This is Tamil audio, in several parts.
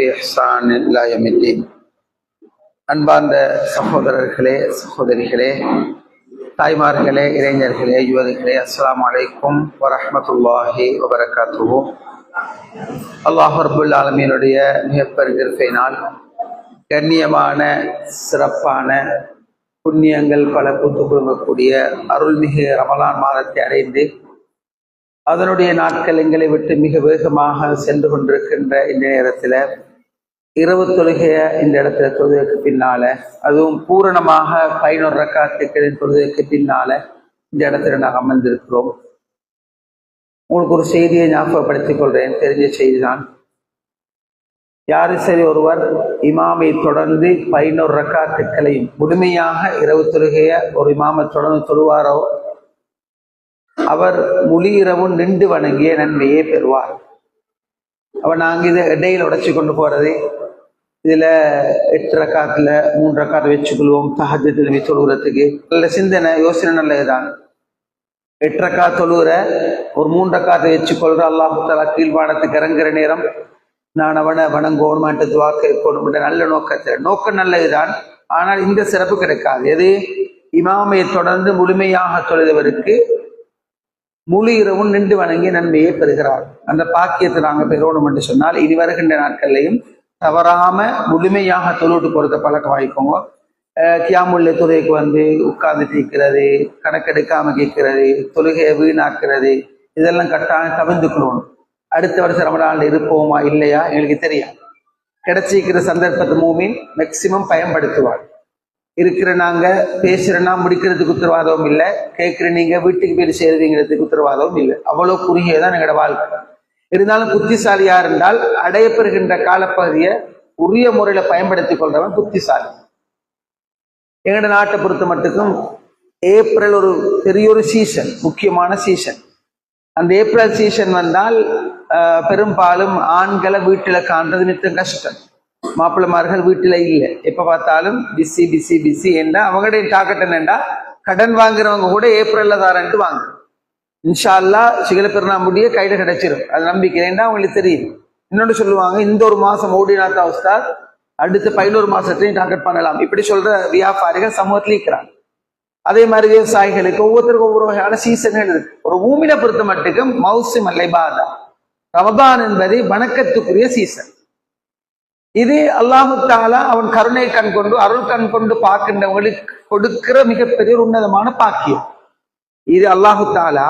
بإحسان إلى يوم الدين. அன்பார்ந்த சகோதரர்களே, சகோதரிகளே, தாய்மார்களே, இளைஞர்களே, யுவதிகளே, அஸ்ஸலாமு அலைக்கும் வரஹ்மத்துல்லாஹி வபரகாத்துஹு. அல்லாஹ் ரப்புல் ஆலமீனுடைய மிகப்பெருகிருப்பையினால் கண்ணியமான சிறப்பான புண்ணியங்கள் பல பூத்து குழுங்கக்கூடிய அருள்மிகு ரமலான் மாதத்தை அடைந்து அதனுடைய நாட்கள் எங்களை விட்டு மிக வேகமாக சென்று கொண்டிருக்கின்ற இந்த நேரத்தில் இரவு தொழுகைய இந்த இடத்துல தொழுகைக்கு பின்னால, அதுவும் பூரணமாக 11 ரக்காத்துக்களின் தொழுகைக்கு பின்னால இந்த இடத்துல நாங்கள் அமர்ந்திருக்கிறோம். உங்களுக்கு ஒரு செய்தியை ஞாபகப்படுத்திக் கொள்றேன். தெரிஞ்ச செய்திதான். யாரு சரி ஒருவர் இமாமை தொடர்ந்து 11 ரக்காத்துக்களையும் முழுமையாக இரவு தொழுகைய ஒரு இமாமை தொடர்ந்து தொழுவாரோ அவர் முழு இரவும் நின்று வணங்கிய நன்மையே பெறுவார். அவன் நாங்கள் இதை இடையில் உடைச்சி கொண்டு போறது, இதுல 8 ரக்காத்துல 3 ரக்காத்தை வச்சுக்கொள்வோம் தஹஜ்ஜுத் தொழுகிறதுக்கு நல்ல சிந்தனை, யோசனை நல்லதுதான். 8 ரக்காத் தொழுகிற ஒரு 3 ரக்காத்தை வச்சுக்கொள்ற, அல்லாஹ் தஆலா கீழ்வானத்துக்கு இறங்குற நேரம் நான் அவனை வணங்கோணுமாட்டு துஆ கேட்கணும், நல்ல நோக்கம் நல்லதுதான். ஆனால் இந்த சிறப்பு கிடைக்காது. எது? இமாமையை தொடர்ந்து முழுமையாக தொழுதவருக்கு முழு இரவும் நின்று வணங்கிய நன்மையை பெறுகிறார். அந்த பாக்கியத்தை நாங்கள் பெறணும் என்று சொன்னால் இனி வருகின்ற நாட்கள்லையும் தவறாம முழுமையாக தொழுவிட்டு போறத பழக்கம் வாய்க்கோங்க. கியாமுல்லை தொழுகைக்கு வந்து உட்கார்ந்துட்டு இருக்கிறது, கணக்கெடுக்காம கேட்கிறது, தொழுகையை வீணாக்குறது, இதெல்லாம் கட்டாயம் தவிர்த்துக்கணும். அடுத்த வருஷம் ரமலான்ல இருப்போமா இல்லையா எங்களுக்கு தெரியாது. கிடைச்சிக்கிற சந்தர்ப்பத்தை மூமின் மேக்சிமம் பயன்படுத்துவார். இருக்கிற நாங்க பேசுறேன்னா முடிக்கிறதுக்கு உத்தரவாதமும் இல்லை, கேட்கிற நீங்க வீட்டுக்கு போய் சேருவீங்கிறதுக்கு உத்தரவாதமும் இல்லை. அவ்வளவு குறுகியதான் எங்களோட வாழ்க்கை. இருந்தாலும் புத்திசாலியா இருந்தால் அடையப்பெறுகின்ற காலப்பகுதியை உரிய முறையில பயன்படுத்திக் கொள்றவன் புத்திசாலி. எங்களோட நாட்டை பொறுத்த மட்டுக்கும் ஏப்ரல் ஒரு பெரிய ஒரு சீசன், முக்கியமான சீசன். அந்த ஏப்ரல் சீசன் வந்தால் பெரும்பாலும் ஆண்களை வீட்டுல காண்றது மித்த கஷ்டம். மாப்பிள்ளைமார்கள் வீட்டுல இல்லை, எப்ப பார்த்தாலும் பிஸி பிஸி பிஸி என்றா அவங்களுடைய டாக்கெட் என்னண்டா கடன் வாங்குறவங்க கூட ஏப்ரல்ல தாரன்ட்டு வாங்க. இன்ஷா அல்லாஹ் சிகல பெருநாமுடிய கையில கிடைச்சிடும், அது நம்பிக்கிறேன்டா அவங்களுக்கு தெரியும். இன்னொன்று சொல்லுவாங்க, இந்த ஒரு மாசம் ஓடினாத்தா உஸ்தாத் அடுத்த 11 மாசத்தையும் டார்கெட் பண்ணலாம், இப்படி சொல்ற வியாபாரிகள் சமூகத்தில் இருக்கிறாங்க. அதே மாதிரி விவசாயிகளுக்கு ஒவ்வொருத்தருக்கும் ஒவ்வொரு வகையான சீசன்கள் இருக்கு. ஒரு மூமினை பொறுத்த மட்டுக்கும் மௌசிம் அல்லைபாதா, ரமதான் என்பது வணக்கத்துக்குரிய சீசன். இது அல்லாஹு தஆலா அவன் கருணை கண் கொண்டு அருள் கண் கொண்டு பார்க்கின்றவங்களுக்கு கொடுக்கிற மிகப்பெரிய உன்னதமான பாக்கியம். இது அல்லாஹு தஆலா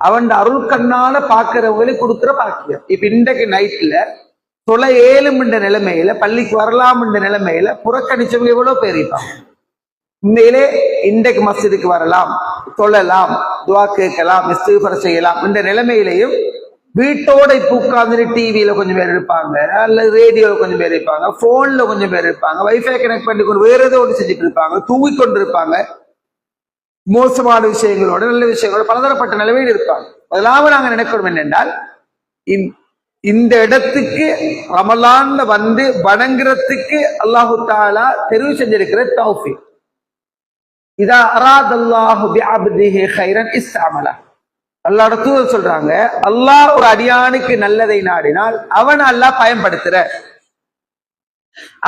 அவன் அருள் கண்ணால பார்க்கிறவங்களுக்கு கொடுக்கிற பாக்கியம். இப்ப இன்றைக்கு நைட்ல தொலை 7 நிலைமையில பள்ளிக்கு வரலாம் என்ற நிலைமையில புறக்கணிச்சவங்க எவ்வளவு பேர் இருப்பாங்க. உண்மையிலே இன்றைக்கு மஸ்ஜிதுக்கு வரலாம், தொழலாம், துஆ கேட்கலாம், இஸ்திக்ஃபார் செய்யலாம் என்ற நிலைமையிலையும் வீட்டோட இப்ப உட்கார்ந்து டிவியில கொஞ்சம் பேர் இருப்பாங்க, அல்லது ரேடியோல கொஞ்சம் பேர் இருப்பாங்க, போன்ல கொஞ்சம் பேர் இருப்பாங்க, வைஃபை கனெக்ட் பண்ணி கொண்டு வேற ஏதோ ஒன்று செஞ்சுட்டு இருப்பாங்க, தூங்கிக்கொண்டு இருப்பாங்க, மோசமான விஷயங்களோட நல்ல விஷயங்களோட பலதரப்பட்ட நிலைமையில் இருப்பாங்க. அதெல்லாம் நாங்க நினைக்கணும் என்னென்றால், இந்த இடத்துக்கு ரமலான்ல வந்து வணங்குறதுக்கு அல்லாஹு தஆலா தெரிவு செஞ்சிருக்கிற தௌஃபீக். இதா அராதல்லாஹு பிஅப்திஹி கைரன் இஸ்தஅமல. அல்லாஹ்வோட தூதர் சொல்றாங்க, அல்லாஹ் ஒரு அடியானுக்கு நல்லதை நாடினால் அவனை அல்லாஹ் பயன்படுத்துற,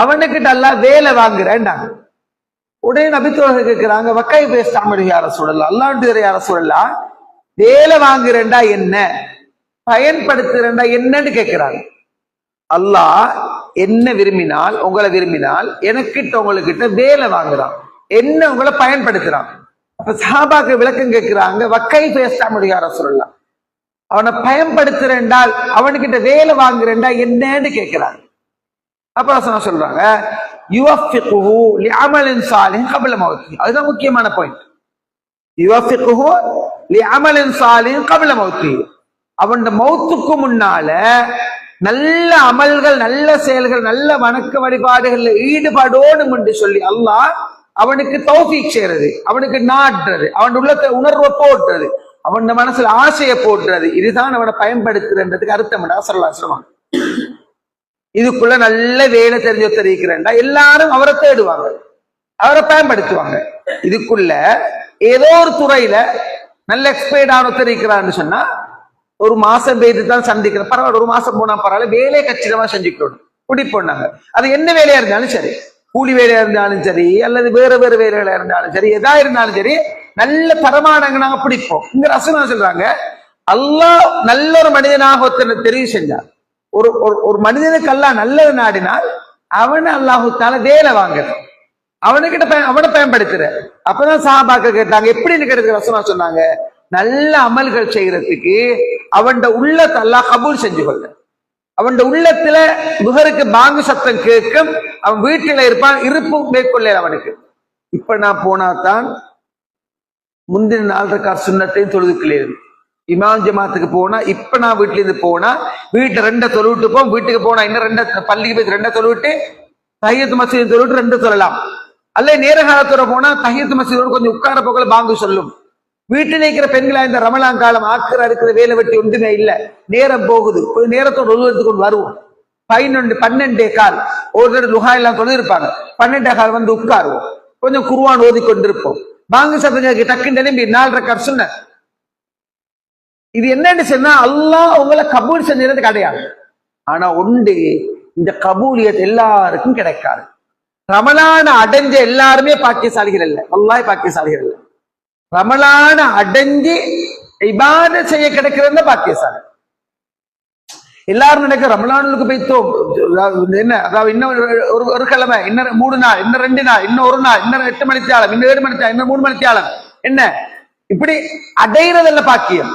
அவனுக்கிட்ட அல்லாஹ் வேலை வாங்குறேன்டாங்க. உடனே நபித்தோழர்கள் கேட்கிறாங்க, வக்கை பேசாமல் யார சொல்லலாம், அல்லாஹ்வுடைய யார சொல்லலாம், வேலை வாங்குறேன்டா என்ன, பயன்படுத்துறேன்டா என்னன்னு கேட்கிறாங்க. அல்லாஹ் என்ன விரும்பினால், உங்களை விரும்பினால் எனக்கிட்ட உங்களுக்கிட்ட வேலை வாங்குறான், என்ன உங்களை பயன்படுத்துறான். அப்ப சஹாபாக்கு விளக்கம் கேட்கிறாங்க, வக்கை பேசாமல் யார சொல்லலாம், அவனை பயன்படுத்துறேன்டால் அவனுக்கிட்ட வேலை வாங்குறேன்டா என்னன்னு கேட்கிறாங்க. அப்ப சொல்றாங்க, யுவஃபிகுஹு லிஅமலின் சாலிஹ் கப்ல மௌத்தி. அதுதான் முக்கியமான பாயிண்ட். யுவஃபிகுஹு லிஅமலின் சாலிஹ் கப்ல மௌத்தி. அவன் மௌத்துக்கு முன்னால நல்ல அமல்கள், நல்ல செயல்கள், நல்ல வணக்க வழிபாடுகள்ல ஈடுபாடோடும் என்று சொல்லி அல்லாஹ் அவனுக்கு தௌஃபீக் செய்யறது, அவனுக்கு நாட்டுறது, அவன் உள்ளத்தை உணர்வை போட்டுறது, அவன் மனசுல ஆசையை போட்டுறது, இதுதான் அவனை பயன்படுத்துறதுக்கு அர்த்தம். சொல்லுவாங்க, இதுக்குள்ள நல்ல வேலை தெரிஞ்ச தெரிவிக்கிறேன்டா எல்லாரும் அவரை தேடுவாங்க, அவரை பயன்படுத்துவாங்க. இதுக்குள்ள ஏதோ ஒரு துறையில நல்ல எக்ஸ்பர்ட் ஆன தெரிவிக்கிறான்னு சொன்னா ஒரு மாசம் பெய்து தான் சந்திக்கிறேன், பரவாயில்ல, ஒரு மாசம் போனா பரவாயில்ல, வேலையை கச்சிதமா செஞ்சுக்கணும். பிடிப்போம் நாங்க. அது என்ன வேலையா இருந்தாலும் சரி, கூலி வேலையா இருந்தாலும் சரி, அல்லது வேற வேற வேலைகளா இருந்தாலும் சரி, எதா இருந்தாலும் சரி, நல்ல தரமானங்க நாங்க பிடிப்போம். இங்க ரசூலுல்லாஹ் சொல்றாங்க, அல்லாஹ் நல்ல ஒரு மனிதனாக ஒருத்தனை தெரிவு செஞ்சார். ஒரு ஒரு மனிதனுக்கு அல்லாஹ் நல்லது நாடினால் அவனை அல்லாஹு தால வேலை வாங்குறான், அவனுக்கிட்ட அவனை பயன்படுத்துற. அப்பதான் சஹாபாக்கள் கேட்டாங்க, எப்படின்னு கேட்டதுக்கு ரசூலுல்லாஹ் சொன்னாங்க, நல்ல அமல்கள் செய்யறதுக்கு அவன் உள்ளத்தை அல்லாஹ் கபூல் செஞ்சு கொள்ள. அவன் உள்ளத்துல புகருக்கு பாங்கு சத்தம் கேட்கும், அவன் வீட்டில இருப்பான், இருப்பு மேற்கொள்ள அவனுக்கு. இப்ப நான் போனாதான் முந்தின 4 ரக்காத் சுன்னத்தையும் தொழுதுக்குள்ளேன். இமாம் ஜமாத்துக்கு போனா, இப்ப நான் வீட்டுல இருந்து போனா வீட்டுல 2 தொழுவிட்டு போம், வீட்டுக்கு போனா இன்னும் 2 பள்ளிக்கு போய் 2 தொழுவிட்டு தஹியத் மஸ்ஜித் தொழுவிட்டு 2 சொல்லலாம். அல்ல நேர காலத்தோட போனா தஹியத் மஸ்ஜிதோட கொஞ்சம் உட்கார போகல பாங்கு சொல்லும். வீட்டில் இருக்கிற பெண்களா இந்த ரமலான் காலம் ஆக்கிற இருக்கிற வேலை வெட்டி ஒன்றுமே இல்லை, நேரம் போகுது, கொஞ்சம் நேரத்தோட கொண்டு வருவோம். 12 கால் ஒரு லுஹா எல்லாம் தொழுது இருப்பாங்க, 12 கால் வந்து உட்காருவோம், கொஞ்சம் குர்ஆன் ஓதி கொண்டிருப்போம். பாங்கு சத்தம் டக்குன்னு எழும்பி 4 ரக்காத் சுன்னத். இது என்னன்னு சொன்னா அல்லாஹ் உங்களை கபூல் செஞ்சது கிடையாது. ஆனா உண்டு, இந்த கபூலியத் எல்லாருக்கும் கிடைக்காது. ரமலான அடைஞ்ச எல்லாருமே பாக்கியசாலிகள் இல்ல, அல்லாஹ் பாக்கியசாலிகள் இல்ல. ரமலான அடைஞ்சு இபாதத் செய்ய கிடைக்கிறது பாக்கியசாலி. எல்லாரும் நினைக்க ரமலானுக்கு போய்த்தோம் என்ன, அதாவது இன்னும் ஒரு கிழமை, இன்னும் 3 நாள், இன்னும் 2 நாள், இன்னும் 1 நாள், இன்னும் 8 மணித்தியாலம், இன்னும் 7 மணித்தியாலம், இன்னும் 3 மணித்தியாலம், என்ன இப்படி அடைகிறதல்ல பாக்கியம்.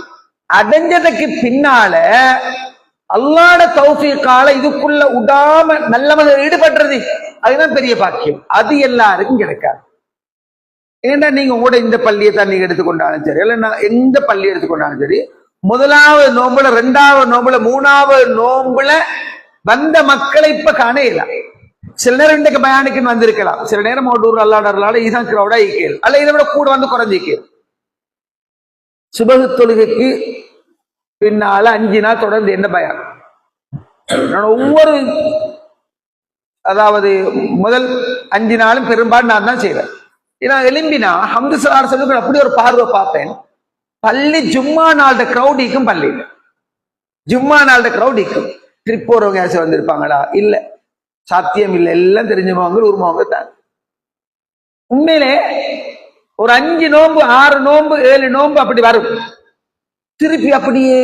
அடைஞ்சதுக்கு பின்னால அல்லாஹ்வுடைய தௌஃபீக்கால இதுக்குள்ள உடாம நல்லவங்க ஈடுபடுறது, அதுதான் பெரிய பாக்கியம். அது எல்லாருக்கும் கிடைக்காது. ஏன்னா நீங்க கூட இந்த பள்ளியை தான் நீங்க எடுத்துக்கொண்டாலும் சரி, இல்ல நான் எந்த பள்ளி எடுத்துக்கொண்டாலும் சரி, முதலாவது நோம்புல, 2வது நோம்புல, 3வது நோம்புல வந்த மக்களை இப்ப காணல. சில நேரம் இன்றைக்கு பயானுக்கு வந்திருக்கலாம், சில நேரம் ஓட்டூர் அல்லாடர்களால இதான் கிரௌடா ஈக்கேல், அல்ல இதை விட கூட வந்து குறைஞ்சிக்கேல். சுபகு தொழுகைக்கு பின்னால 5 நாள் தொடர்ந்து என்ன பயான், நான் ஒவ்வொரு அதாவது முதல் 5 நாளும் பெரும்பாலும் நான் தான் செய்வேன். ஏன்னா எலும்பினா ஹம்து சலார் சொல்லி அப்படி ஒரு பார்வை பார்ப்பேன். பள்ளி ஜும்மா நாள்ட கிரௌடிக்கும், பள்ளியில் ஜும்மா நாள்ட கிரௌடிக்கும் ட்ரிப் போறவங்க யாச்சும் வந்திருப்பாங்களா? இல்ல, சாத்தியம் இல்லை. எல்லாம் தெரிஞ்சவங்க உருமவங்க தான். உண்மையிலே ஒரு 5 நோன்பு 6 நோன்பு 7 நோன்பு அப்படி வரும், திருப்பி அப்படியே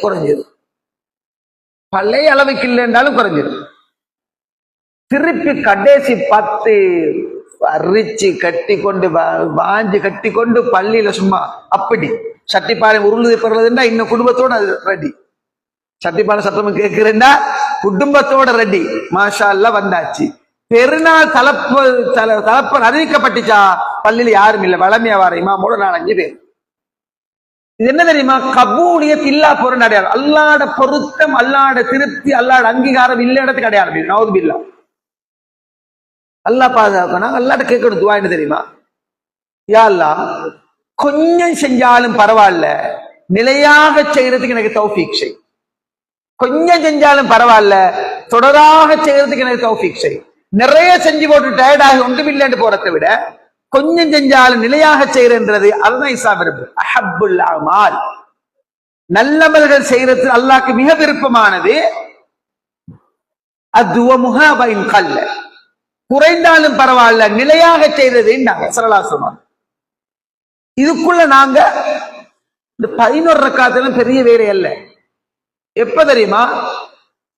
குறைஞ்சது. பழைய அளவுக்கு இல்லைன்றாலும் குறைஞ்சது. திருப்பி கடைசி 10 அரிச்சு கட்டி கொண்டு வாஞ்சி கட்டி கொண்டு பள்ளியில சும்மா அப்படி சட்டிப்பாறை உருளுது பெறதுன்னா இன்னும் குடும்பத்தோட ரெடி. சட்டிப்பாறை சத்தமும் கேட்கிறேன்னா குடும்பத்தோட ரெடி. மாஷா அல்லாஹ் வந்தாச்சு. பெருநாள் தலப்பன் அறிவிக்கப்பட்டுச்சா, பள்ளியில யாரும் இல்லை, வளமையா வர இமாமோட 4-5 பேர். இது என்ன தெரியுமா? கபூலியத் இல்லா பொருள் அடையாளம். அல்லாட பொருத்தம், அல்லாட திருப்தி, அல்லாட அங்கீகாரம் இல்ல இடத்துக்கு அடையாளம். நவுது பில்லா. அல்லாஹ் பாதுகாக்கணும். அல்லாட்ட கேட்கணும் துவா என்ன தெரியுமா? யா அல்லாஹ், கொஞ்சம் செஞ்சாலும் பரவாயில்ல, நிலையாக செய்யறதுக்கு எனக்கு தௌஃபீக் செய். கொஞ்சம் செஞ்சாலும் பரவாயில்ல, தொடராக செய்யறதுக்கு எனக்கு தௌஃபீக் செய். நிறைய செஞ்சு போட்டு டயர்டாக ஒன்றுமில்லைன்னு போறதை விட கொஞ்சம் செஞ்சாலும் நிலையாக செய்யறது, அதுதான் இஸ்லாம் விரும்பு. அஹப்புல் அமால், நல்லமல்கள் செய்யறது அல்லாஹ்க்கு மிக விருப்பமானது. அதுவ முஹாபைன் கல்ல, குறைந்தாலும் பரவாயில்ல நிலையாக செய்யறது சொன்னாங்க. இதுக்குள்ள நாங்க இந்த 11 ரக்காத்துல பெரிய வேலை அல்ல. எப்ப தெரியுமா?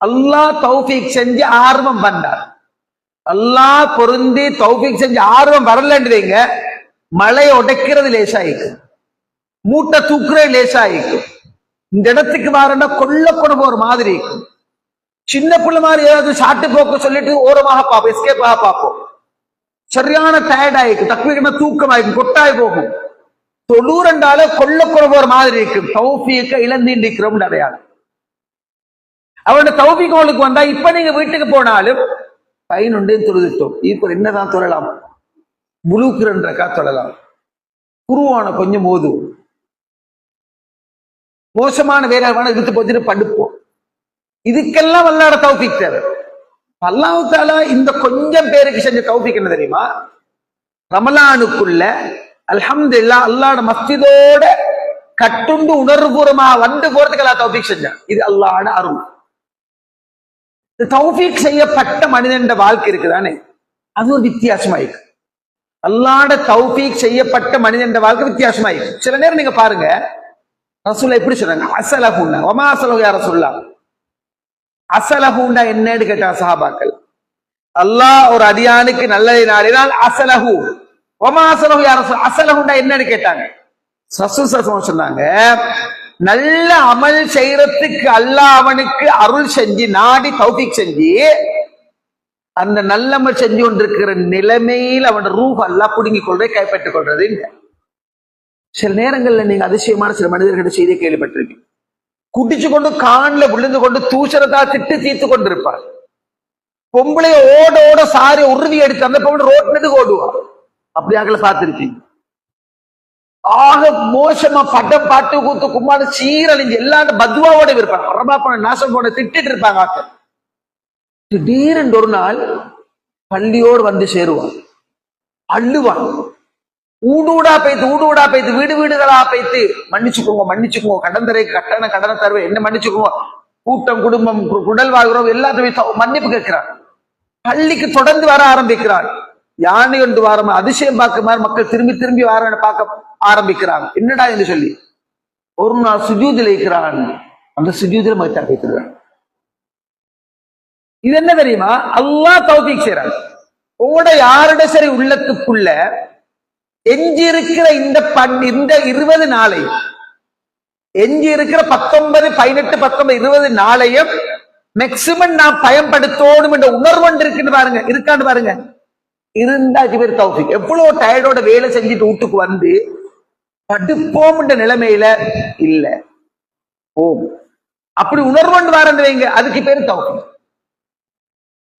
அல்லாஹ் தௌஃபீக் செஞ்சு ஆர்வம் பண்ணார். அல்லாஹ் பொருந்தி தௌஃபீக் செஞ்சு ஆர்வம் வரலன்றீங்க, மழை உடைக்கிறது லேசாயிக்கும், மூட்டை தூக்குறது லேசாயிக்கும், இந்த இடத்துக்கு வரண்டா கொள்ள கொண்டு ஒரு மாதிரி இருக்கும். சின்ன பிள்ளை மாதிரி ஏதாவது சாட்டு போக்க சொல்லிட்டு ஓரமாக பார்ப்போம், எஸ்கேப்பாக பார்ப்போம். சரியான டயர்ட் ஆயிக்கும், தக்குவீகமா தூக்கமாயிக்கும், கொட்டாய் போகும். தொழுறண்டால கொள்ள கொண்டு ஒரு மாதிரி இருக்கும். தௌஃபீக்க இழந்து இருக்கிறோம் அடையாளம். அவனோட தௌஃபீக் உங்களுக்கு வந்தா இப்ப நீங்க வீட்டுக்கு போனாலும் 11 தொழுதுட்டோம், இப்போ என்னதான் தொழலாம்? முழுக்கிறன்றக்கா தொழலாம். குருவான கொஞ்சம் ஓதும், மோசமான வேலையான இழுத்து போச்சுட்டு படுப்போம். இதுக்கெல்லாம் அல்லாஹ்வுடைய தௌஃபீக் தேவை. அல்லாஹ் தஆலா இந்த கொஞ்சம் பேருக்கு செஞ்ச தௌஃபீக் என்ன தெரியுமா? ரமலானுக்குள்ள அல்ஹம்துலில்லாஹ் அல்லாஹ்வுடைய மஸ்ஜிதோட கட்டுண்டு உணர்வுபூர்வமா வந்து போறதுக்கு அல்லாஹ் தௌஃபீக் செஞ்சான். இது அல்லாஹ்வுடைய அருள். தௌஃபீக் செய்யப்பட்ட மனிதன் வாழ்க்கை இருக்குதானே, அது ஒரு வித்தியாசமா இருக்கு. அல்லாஹ்ட தௌஃபீக் செய்யப்பட்ட மனிதன் வாழ்க்கை வித்தியாசமா இருக்கு. சில நேரம் நீங்க பாருங்க, ரசூலுல்லாஹ் எப்படி சொல்றாங்க, அஸலஹுன்னா வமா அஸலஹு யா ரசூலுல்லாஹ். அஸலஹுன்னா என்னன்னு கேட்டா சஹாபாக்கள், அல்லாஹ் ஒரு அடியானுக்கு நல்லதை நாடினால் அஸலஹு வமா அஸலஹு யா ரசூல், அஸலஹுன்னா என்னன்னு கேட்டாங்க. ரசூல் ஸல்லல்லாஹு சொன்னாங்க, நல்ல அமல் செய்யறதுக்கு அல்லாஹ் அவனுக்கு அருள் செஞ்சு நாடி தௌஃபீக் செஞ்சு அந்த நல்லமல் செஞ்சு கொண்டிருக்கிற நிலைமையில் அவன் ரூஹ் அல்லாஹ் புடுங்கிக் கொள்றதை கைப்பற்றிக் கொள்றது. சில நேரங்கள்ல நீங்க அதிசயமான சில மனிதர்கிட்ட செய்தியை கேள்விப்பட்டிருக்கீங்க. குடிச்சு கொண்டு கான்ல விழுந்து கொண்டு தூசரதா திட்டு தீர்த்து கொண்டிருப்பார். பொம்பளைய ஓட ஓட சாரி உறுதி எடுத்து அந்த பொம்பளை ரோட்னது ஓடுவா. அப்படியாக்களை பார்த்திருக்கீங்க. ஆக மோசமா பட்டம் பாட்டு கூத்து கும்மாடு சீரழிஞ்சு எல்லாரும் பத்வாவோட இருப்பாங்க. அரபா போன நாசம் போன திட்டிட்டு இருப்பாங்க. ஆக்கள் திடீரென்று ஒரு நாள் பள்ளியோடு வந்து சேருவான், அள்ளுவான், ஊடூடா பைத்து வீடு வீடுகளா பைத்து மன்னிச்சுக்கோங்க கடனை தருவேன், என்ன மன்னிச்சுக்கோங்க, கூட்டம் குடும்பம் குடல் வாழ்கிறோம் எல்லாத்தையும் மன்னிப்பு கேட்கிறான். பள்ளிக்கு தொடர்ந்து வர ஆரம்பிக்கிறான். யானை ஒன்று வாரம் அதிசயம் பார்க்குமாறு மக்கள் திரும்பி திரும்பி வார பார்க்க ஆரம்பிக்கிறாங்க. என்னடா என்று சொல்லி ஒரு நாள் சுஜூதில் இருக்கிறான். அந்த சுஜூதில் மகிழ்ச்சி வைக்கிறான். இது என்ன தெரியுமா, அல்லாஹ் தௌஃபீக் செய்றான். உங்களோட யாரோட சரி உள்ளத்துக்குள்ள எஞ்சி இருக்கிற இந்த 20 நாளை, எஞ்சி இருக்கிற 19, 18, 19, 20 நாளையும் மேக்சிமம் நான் பயன்படுத்தணும் என்ற உணர்வு இருக்குன்னு பாருங்க, இருக்கான்னு பாருங்க. இருந்தா இது பேர் தௌஃபீக். எவ்வளவு டயர்டோட வேலை செஞ்சுட்டு வீட்டுக்கு வந்து படுப்போம் என்ற நிலைமையில இல்ல ஓம் அப்படி உணர்வு வரந்து வைங்க, அதுக்கு பேரு தௌஃபீக்.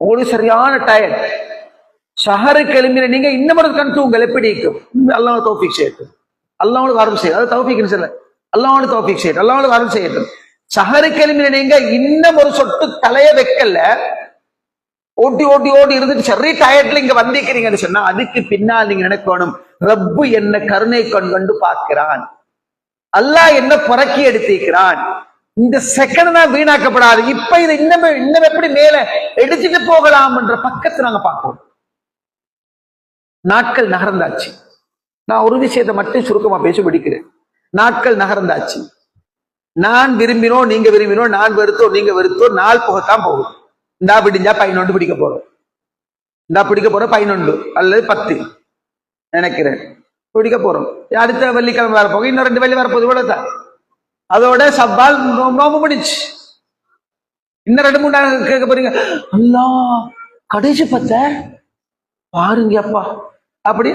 உங்களுக்கு சரியான டயர்ட் ஷஹரு கிளம்பின நீங்க இன்னும் ஒரு கண் தூங்கல் எப்படி இருக்கும், அல்லாஹ் தௌஃபீக் செய்யட்டும், அல்லாஹ்வுக்கு வரும் செய்யும், அது தௌஃபீக்னு சொல்ல, அல்லாஹ்வுக்கு தௌஃபீக் செய்யட்டும், அல்லாஹ்வுக்கு வரும் செய்யட்டும். ஷஹரு கிளம்பின நீங்க இன்னும் ஒரு சொட்டு தலைய வைக்கல, ஓட்டி ஓட்டி ஓடி இருந்துட்டு சரி டயர்ட்ல இங்க வந்திருக்கிறீங்கன்னு சொன்னா அதுக்கு பின்னால் நீங்க நினைக்கணும், ரப்பு என்ன கருணை கண்டு பார்க்கிறான், அல்லாஹ் என்ன புறக்கி எடுத்திருக்கிறான், இந்த செகண்ட் தான் வீணாக்கப்படாது, இப்ப இதை இன்னும் எப்படி மேல எடுத்துட்டு போகலாம் என்ற பக்கத்தை நாங்க பார்ப்போம். நாட்கள் நகர்ந்தாச்சு. நான் ஒரு விஷயத்தை மட்டும் சுருக்கமா பேச பிடிக்கிறேன். நாட்கள் நகர்ந்தாச்சு. நான் விரும்பினோம், நீங்க விரும்பினோம், நான் வெறுத்தோம், நீங்க வெறுத்தோம், நாள் போகத்தான் போகும். இந்தா பிடிஞ்சா 11 பிடிக்க போறோம், இந்தா பிடிக்க போறோம் 11 அல்லது 10 நினைக்கிறேன் பிடிக்க போறோம். அடுத்த வெள்ளிக்கிழமை வர போக இன்னும் 2 வெள்ளி வரப்போது இவ்வளவுதான். அதோட சவ்வால் நோம்பு முடிச்சு. இன்னும் 2-3 நாள் கேட்க போறீங்க, அல்லாஹ் கடைசி 10 பாருங்க அப்பா. அப்படி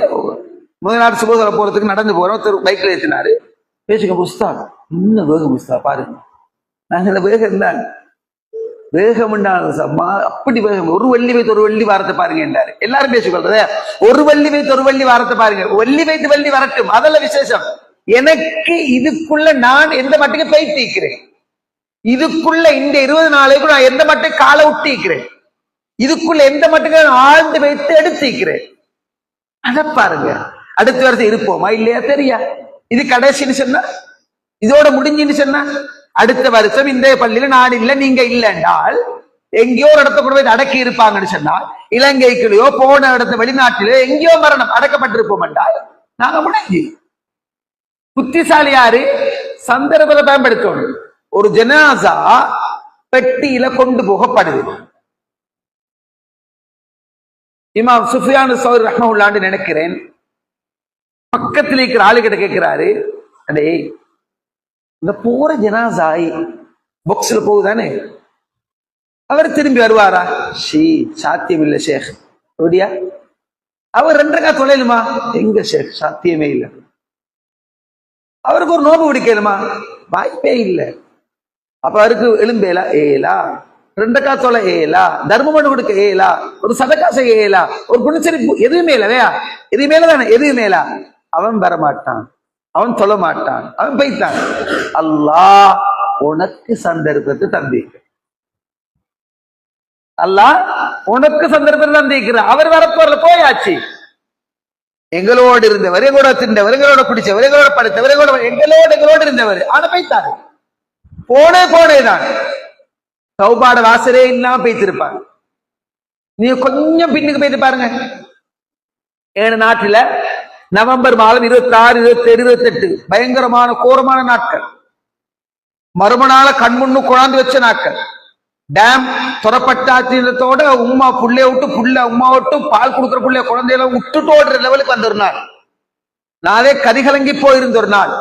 முதல் நாள் சுபோதர போறதுக்கு நடந்து போறோம், பைக்ல ஏற்றினாரு, பேசுங்க புஸ்தா, இன்னும் வேகம் புஸ்தா பாருங்க. நாங்க வேகம் தான், வேகம் அப்படி வேகம். ஒரு வெள்ளி வைத்து ஒரு வெள்ளி வாரத்தை பாருங்க என்றாரு. எல்லாரும் பேசிக்கொள்றத ஒரு வெள்ளி வைத்து ஒரு வெள்ளி வாரத்தை பாருங்க. வெள்ளி வைத்து வெள்ளி வரட்டும், அதெல்லாம் விசேஷம். எனக்கு இதுக்குள்ள நான் எந்த மட்டுக்கு பைத்திக்கிறேன், இதுக்குள்ள இந்த 20 நாளைக்கு நான் எந்த மட்டும் காலை விட்டிக்கிறேன், இதுக்குள்ள எந்த மட்டுக்கு நான் ஆழ்ந்து வைத்து எடுத்திக்கிறேன், அதை பாருங்க. அடுத்த வருஷம் இருப்போமா இல்லையா தெரியா. இது கடைசின்னு சொன்னா, இதோட முடிஞ்சுன்னு சொன்னா, அடுத்த வருஷம் இந்த பள்ளியில நான் இல்ல நீங்க இல்ல என்றால் எங்கேயோ ஒரு இடத்த கொண்டு போய் அடக்கி இருப்பாங்கன்னு சொன்னால், இலங்கைக்குள்ளேயோ போன இடத்த வெளிநாட்டிலோ எங்கேயோ மரணம் அடக்கப்பட்டிருப்போம் என்றால் நாங்க முடிஞ்சு. புத்திசாலி யாரு, சந்தர்ப்பத்தை பயன்படுத்தணும். ஒரு ஜனாசா பெட்டியில கொண்டு போகப்படுது. இமாம் சுஃபியான் சௌரி ரஹ்மத்துல்லாஹி நினைக்கிறேன், பக்கத்தில் இருக்கிற ஆளுகிட்ட கேட்கிறாரு, அடே இந்த போற ஜனாசாய் பாக்ஸ்ல போகுதானே, அவர் திரும்பி வருவாரா? சாத்தியம் இல்லை ஷேக். அப்படியா? அவர் 2 ரக்காத் தொலைலுமா? எங்க ஷேக், சாத்தியமே இல்லை. அவருக்கு ஒரு நோம்பு பிடிக்கலுமா? வாய்ப்பே இல்லை. அப்ப அவருக்கு எலும்பேலா ஏலா, 2 ரக்காத் தொலை ஏலா, தர்மம் பண்ணு கொடுக்க ஏலா, ஒரு சதக்கா செய்ய ஏலா, ஒரு புனிச்சரிப்பு எதுவுமே இல்லையா? எது மேலதானே, எது மேலா? அவன் வரமாட்டான், அவன் தொழ மாட்டான், அவன் பைத்தான். அல்லாஹ் உனக்கு சந்தர்ப்பத்தை தந்திருக்க, அல்லாஹ் உனக்கு சந்தர்ப்பத்தை தந்திருக்கிற. அவர் வரப்போற போயாச்சு. எங்களோடு இருந்தவர், எங்களோட திண்டவர், எங்களோட குடிச்சவர், எங்களோட படித்தவர், எங்களோடு இருந்தவர், ஆனா பைத்தாரு. போனேதான். தௌபாட வாசலே இல்லாம பேசிருப்பாங்க. நீங்க கொஞ்சம் பின்னுக்கு போயிட்டு பாருங்க. ஏழு நாட்டுல நவம்பர் மாதம் 26, 27, 28 பயங்கரமான கோரமான நாட்கள். மறுமணால கண்முன்னு கொண்டாந்து வச்ச நாட்கள். டேம் துறப்பட்டாத்தினத்தோட உமா புள்ளைய விட்டு புள்ள உமா விட்டு பால் கொடுக்குற புள்ளைய குழந்தையில விட்டுட்டு ஓடுற லெவலுக்கு வந்த ஒரு நாள். நாளே கதிகலங்கி போயிருந்த ஒரு நாள்.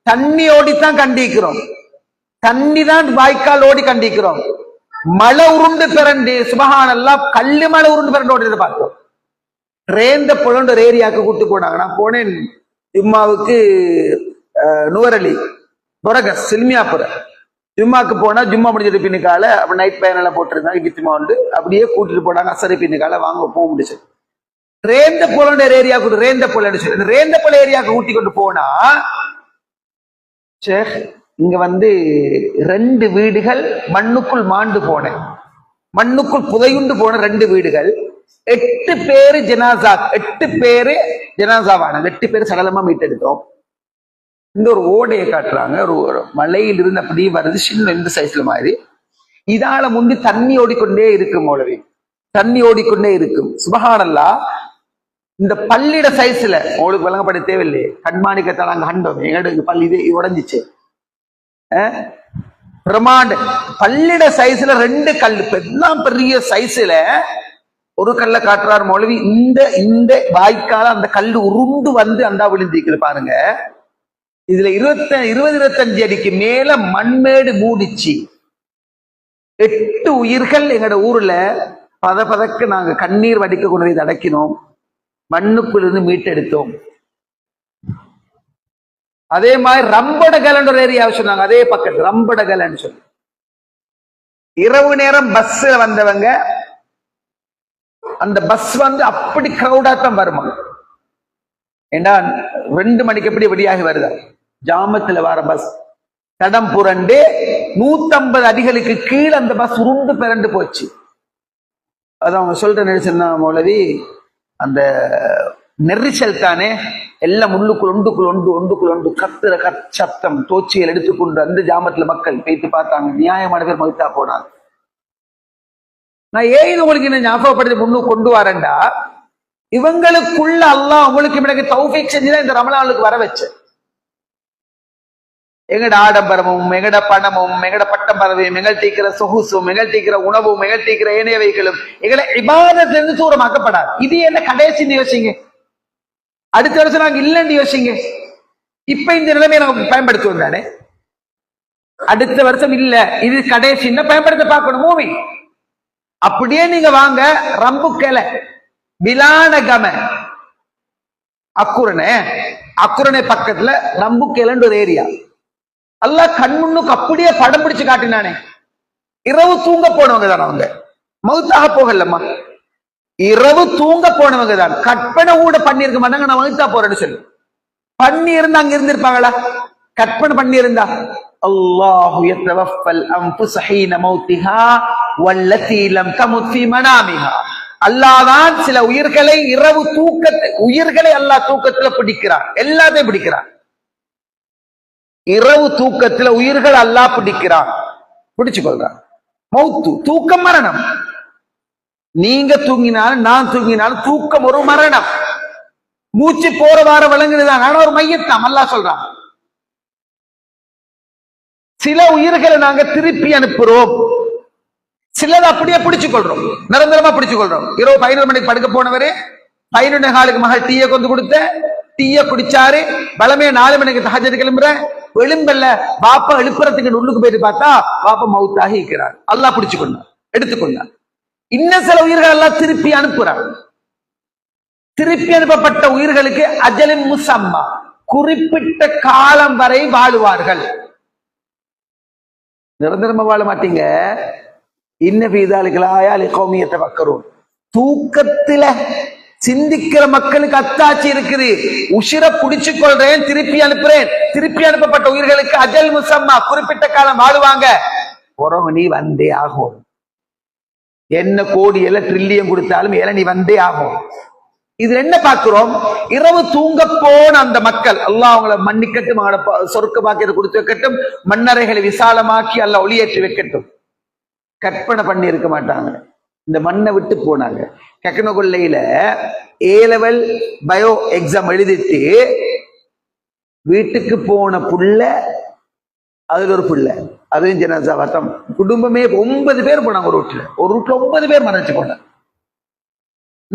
தண்ணி ஓடித்தான் கண்டிக்கிறோம், தண்ணி தான் வாய்க்கால் ஓடி கண்டிக்கிறோம். மழை உருண்டு பிறண்டு சுபஹானல்லாஹ் கல்லு மழை உருண்டு பிறண்டு ஓடுறத பார்த்தோம். ரேந்த புலண்ட ஒரு ஏரியாவுக்கு கூட்டு போனாங்க. நான் போனேன் ஜும்மாவுக்கு, நுவரலி பொரகஸ் சில்மியாபுரம். ஜும்மாக்கு போனா ஜும்மா முடிஞ்சிட்டு பின்னுக்கால அப்ப நைட் பயனெல்லாம் போட்டிருந்தாங்க கித்திமா உண்டு. அப்படியே கூட்டிட்டு போனாங்க அசரி பின்னுக்கால வாங்க போக முடிச்சு. ரேந்த புலண்ட ஏரியா கூட ரேந்த புலன்னு சொல்லி ரேந்த புல ஏரியாவுக்கு ஊட்டி கொண்டு போனா இங்க 2 வீடுகள் மண்ணுக்குள் மாண்டு போன, மண்ணுக்குள் புதையுண்டு போன 2 வீடுகள். 8 பேரு ஜனாசா, 8 பேரு ஜனாசாவான, 8 பேரு சடலமா மீட்டெடுத்தோம். இந்த ஒரு ஓடையை காட்டுறாங்க. ஒரு மலையில் இருந்து அப்படியே வருது, சின்ன இந்த சைஸ்ல மாதிரி. இதால முந்தி தண்ணி ஓடிக்கொண்டே இருக்கும், மௌலவி தண்ணி ஓடிக்கொண்டே இருக்கும். சுபஹானல்லாஹ். இந்த பள்ளிட சைஸ்ல உங்களுக்கு வழங்கப்பட தேவையில்லையே, கண்மாணிக்கத்தை நாங்க கண்டோம். எங்களுக்கு பள்ளி இது உடஞ்சிச்சு. பிரமாண்ட பள்ளிட சைஸ்ல 2 கல், எல்லாம் பெரிய சைஸ்ல ஒரு கல்ல காட்டுறாரு மௌலவி. இந்த வாய்க்கால அந்த கல் உருண்டு அந்த விழுந்திருக்குது பாருங்க. இதுல 20-25 அடிக்கு மேல மண்மேடு மூடிச்சு. 8 உயிர்கள் எங்கட ஊர்ல பதக்கு நாங்க கண்ணீர் வடிக்க கொண்டு இதை அடக்கினோம், மண்ணுக்குள்ள இருந்து மீட்டெடுத்தோம். அதே மாதிரி ரம்படகலன் ஒரு ஏரியா சொன்னாங்க, அதே பக்கத்து ரம்படகலன்னு சொல்லி. இரவு நேரம் பஸ் வந்தவங்க, அந்த பஸ் அப்படி கிரௌடா தான் வருமா. ஏண்டா 2 மணிக்கு எப்படி வெளியாகி வருதா ஜாமத்துல வர பஸ் தடம் புரண்டு 150 அடிகளுக்கு கீழே அந்த பஸ் உருண்டு பிறண்டு போச்சு. அது அவங்க சொல்ற நெரிசல் மௌலவி, அந்த நெரிசல் தானே எல்லாம் ஒன்றுக்குள் கத்துற சத்தம் தோச்சிகள் எடுத்துக்கொண்டு அந்த ஜாமத்துல மக்கள் பேத்து பார்த்தாங்க. நியாயமான பேர் மகிழ்த்தா போனாங்க. நான் ஏன் உங்களுக்கு என்ன ஞாபகப்படுத்தி முன்னுக்கு கொண்டு வரேன்டா, இவங்களுக்குள்ள அல்லாஹ் உங்களுக்கு எனக்கு தௌஃபீக் செஞ்சுதான் இந்த ரமலானுக்கு வர வச்ச. எங்கட ஆடம்பரமும் எங்கட பணமும் எங்கட பட்டம் பறவையும் எங்கள் தீக்கிற சொகுசும் எங்கள் தீக்கிற உணவும் எங்கள் தீக்கிற ஏனையவைகளும் எங்களை இபாதத்திலிருந்து தூரமாக்கப்படாது. இது என்ன கடைசின்னு யோசிங்க. அடுத்த வருஷம் நாங்க இல்லைன்னு யோசிங்க. இப்ப இந்த நிலைமையை நாங்க பயன்படுத்துவோம் தானே. அடுத்த வருஷம் இல்ல, இது கடைசின்னு பயன்படுத்த பார்க்கணும். மூவி அப்படியே நீங்க வாங்க. ரம்புக்கல விலானகம அக்குரணை பக்கத்துல ரம்புக்கேலன்னு ஒரு ஏரியா. அல்லாஹ் கண்முன்னுக்கு அப்படியே படம் பிடிச்சு காட்டினானே. இரவு தூங்க போனவங்க தான் அவங்க, மவுத்தாக போகலம்மா. இரவு தூங்க போனவங்க தான். கற்பனை கூட பண்ணிருக்க மாட்டாங்க, நான் மவுத்தா போறேன்னு சொல்லி. பண்ணி இருந்தா அங்க இருந்திருப்பாங்களா? கற்பனை பண்ணி இருந்தா அல்லாஹு யத்தவஃபல் அன்ஃபுஸ ஹீன மௌத்திஹா வல்லதி லம் தமுத் ஃபீ மனாமிஹா. அல்லாஹ்தான் சில உயிர்களை இரவு உயிர்களை அல்லாஹ் தூக்கத்துல பிடிக்கிறான், எல்லாத்தையும் பிடிக்கிறான். இரவு தூக்கத்துல உயிர்கள் அல்லாஹ் பிடிக்கிறான், பிடிச்சு கொள்றான். மௌத்து தூக்கம் மரணம். நீங்க தூங்கினாலும் நான் தூங்கினாலும் தூக்கம் ஒரு மரணம். மூச்சு போற வார விளங்குதுதான், ஆனா ஒரு மையத்தான் அல்லாஹ் சொல்றான். சில உயிர்களை நாங்க திருப்பி அனுப்புறோம், சிலதை அப்படியே பிடிச்சு கொள்றோம், நிரந்தரமா பிடிச்சு கொள்றோம். இரவு 11 மணிக்கு படுக்க போனவரு 11:15 மகள் டீயை கொண்டு கொடுத்த, டீய குடிச்சாரு. பலமே 4 மணிக்கு தஹஜ்ஜுத் கிளம்புற எழும்பல்ல, பாப்பா எழுப்புறதுக்கு உள்ளுக்கு போயிட்டு பார்த்தா பாப்பா மவுத்தாகி இருக்கிறார். அல்லாஹ் பிடிச்சு கொண்டார், எடுத்துக்கொண்டார். இன்னும் சில உயிர்கள் எல்லாம் திருப்பி அனுப்புறார். திருப்பி அனுப்பப்பட்ட உயிர்களுக்கு அஜலின் முசம்மா, குறிப்பிட்ட காலம் வரை வாழுவார்கள். நிரந்தரமா வாழ மாட்டீங்க. தூக்கத்துல சிந்திக்கிற மக்களுக்கு அத்தாட்சி இருக்குது. உசிர புடிச்சு கொள்றேன், திருப்பி அனுப்புறேன். திருப்பி அனுப்பப்பட்ட உயிர்களுக்கு அஜல் முசம்மா, குறிப்பிட்ட காலம் வாழுவாங்க. உறவு நீ வந்தே ஆகும். என்ன கோடி எல்லாம் ட்ரில்லியன் கொடுத்தாலும் ஏல நீ வந்தே ஆகும். இது என்ன பார்க்கிறோம்? இரவு தூங்க போன அந்த மக்கள் அல்லாஹ் அவங்களை மன்னிக்கட்டும், சொர்க்க பாக்கியத்தை கொடுத்து வைக்கட்டும், மண்ணறைகளை விசாலமாக்கி அல்லாஹ் ஒளியேற்றி வைக்கட்டும். கற்பனை பண்ணி இருக்க மாட்டாங்க. இந்த மண்ணை விட்டு போனாங்க. கெக்கனகொல்லையில ஏ லெவல் பயோ எக்ஸாம் எழுதிட்டு வீட்டுக்கு போன புள்ள, அதுல ஒரு புள்ள, அதுவும் ஜனாசா வட்டம் குடும்பமே 9 பேர் போனாங்க. ஒரு ரூட்ல 9 பேர் மறைச்சு போனாங்க.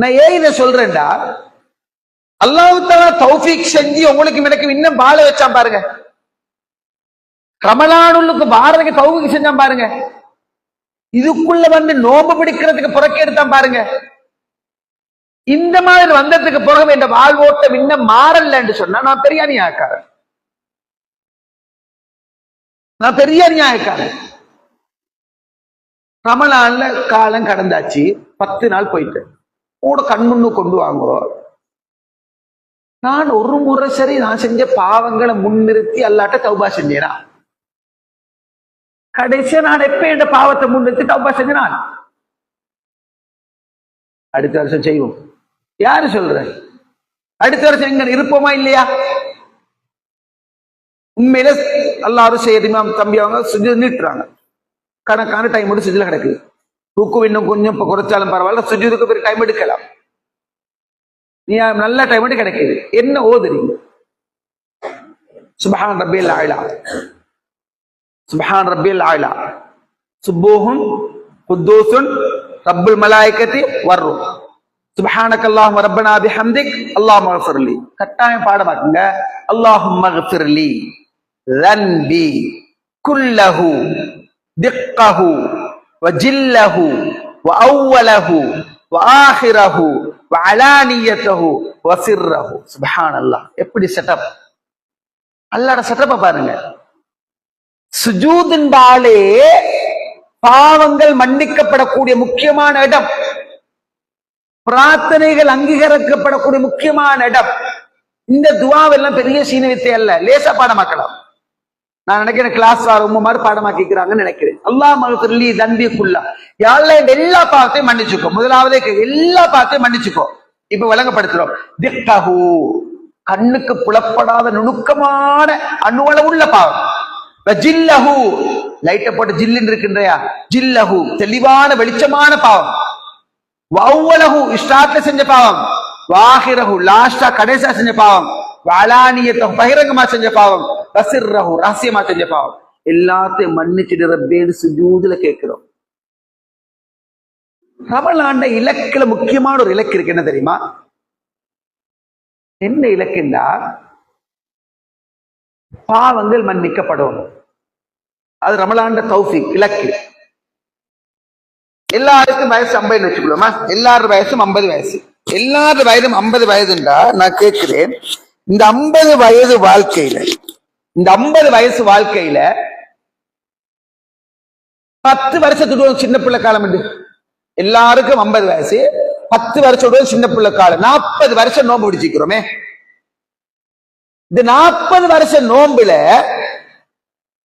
நான் ஏன் இதை சொல்றேன்டா, அல்லாஹ் தஆலா தௌஃபீக் செஞ்சு உங்களுக்கு எனக்கு இன்னும் வாழ வச்சான் பாருங்க. ரமலானுக்கு பாரதிக்கு தௌஃபீக் செஞ்சான் பாருங்க. இதுக்குள்ள வந்து நோம்பு பிடிக்கிறதுக்கு புறக்கே எடுத்தான் பாருங்க. இந்த மாதிரி வந்ததுக்கு பிறகு இந்த வாழ்வோட்டம் இன்னும் மாறலன்னு சொன்னா நான் பெரிய அநியாயக்காரன். ரமலான்ல காலம் கடந்தாச்சு, 10 நாள் போயிட்டு கூட கண்முன்னு கொண்டு வாங்கோ. நான் ஒரு முறை சரி நான் செஞ்ச பாவங்களை முன்னிறுத்தி அல்லாட்ட தௌபா செஞ்சேனா, கடைசியா நான் எப்ப என் பாவத்தை முன்னிறுத்தி தௌபா செஞ்சேன். அடுத்த வருஷம் செய்வோம். யாரு சொல்ற? அடுத்த வருஷம் எங்க இருப்போமா இல்லையா? உண்மையில எல்லாரும் செய்யுமா தம்பி, அவங்க சுஜூத் நீட்டுறாங்க. கணக்கான டைம் மட்டும் சுஜூல கிடக்குது. ருக்கு இன்னும் கொஞ்சம் இப்ப குறைச்சாலும் பரவாயில்ல, சுஜூதுக்கு பெரிய டைம் எடுக்கலாம். நீ நல்ல டைம் மட்டும் கிடைக்குது. என்ன ஓதுறீங்க? சுப்ஹான் ரப்பியல் அலா, சுப்ஹான் ரப்பியல் அலா, சுப்பூஹுன் குத்தூசுன் ரப்புல் மலாயிகத்தி வர்ரூஹ், சுப்ஹானக்கல்லாஹும்ம ரப்பனா பிஹம்திக் அல்லாஹும்ம ஃபிர்லி. கட்டாயம் பாடமாக்குங்க. அல்லாஹும்ம ஃபிர்லி ذنبي كله دقه وجله وأوله وآخره وعلانيته وسره. سبحان الله. எப்படி செட்டப்? அல்லாஹ்வோட செட்டப்பை பாருங்க. சுஜூத் என்றாலே பாவங்கள் மன்னிக்கப்படக்கூடிய முக்கியமான இடம், பிரார்த்தனைகள் அங்கீகரிக்கப்படக்கூடிய முக்கியமான இடம். இந்த துவாவெல்லாம் பெரிய சீன வித்தை அல்ல, லேசா பாடமாக்கலாம். நான் நினைக்கிறேன் கிளாஸ் மாதிரி பாடமாக்கிக்கிறாங்கன்னு நினைக்கிறேன். அல்லாஹ் மக்ஃபிர்லி தன்பிக்குல்லா, யா அல்லாஹ் எல்லா பாவத்தையும் மன்னிச்சுக்கோ. முதலாவதே எல்லா பாவத்தையும் மன்னிச்சுக்கோ. இப்ப விளங்கப்படுத்துறோம். திக்ஹு, கண்ணுக்கு புலப்படாத நுணுக்கமான அணுவளவுள்ள பாவம். ஜில்லஹு, லைட்டை போட்டு ஜில்லுன்னு இருக்கின்றையா, ஜில்லஹு தெளிவான வெளிச்சமான பாவம். வஅவ்வலஹு ஸ்டார்ட்ல செஞ்ச பாவம். வாஹிரஹு லாஸ்டா கடைசியா செஞ்ச பாவம். வஅலானியத்தஹு பகிரங்கமா செஞ்ச பாவம். வஸிர்ரஹு ரகசியமா செஞ்ச பாவம். எல்லாத்தையும் மன்னிச்சிட்டு ரப்பேன்னு சுஜூதுல கேட்கிறோம். ரமலான்ல இலக்குல முக்கியமான ஒரு இலக்கு இருக்கு. என்ன தெரியுமா? என்ன இலக்குன்னா, பாவங்கள் மன்னிக்கப்படணும். அது ரமலான்ல தௌஃபீக் இலக்கு. எல்லாருக்கும் வயசு 50 வச்சுக்கலாமா? எல்லாரும் வயசும் 50 வயசு. எல்லாரும் வயதும் 50 வயதுண்டா நான் கேட்கிறேன், இந்த 50 வயது வாழ்க்கையில, இந்த 50 வயசு வாழ்க்கையில 10 வருஷத்துக்கு சின்ன பிள்ளை காலம் உண்டு. எல்லாருக்கும் 50 வயசு, 10 வருஷத்தோட சின்ன பிள்ளை காலம். 40 வருஷம் நோம்பு பிடிச்சிக்கிறோமே. இந்த 40 வருஷம் நோம்புல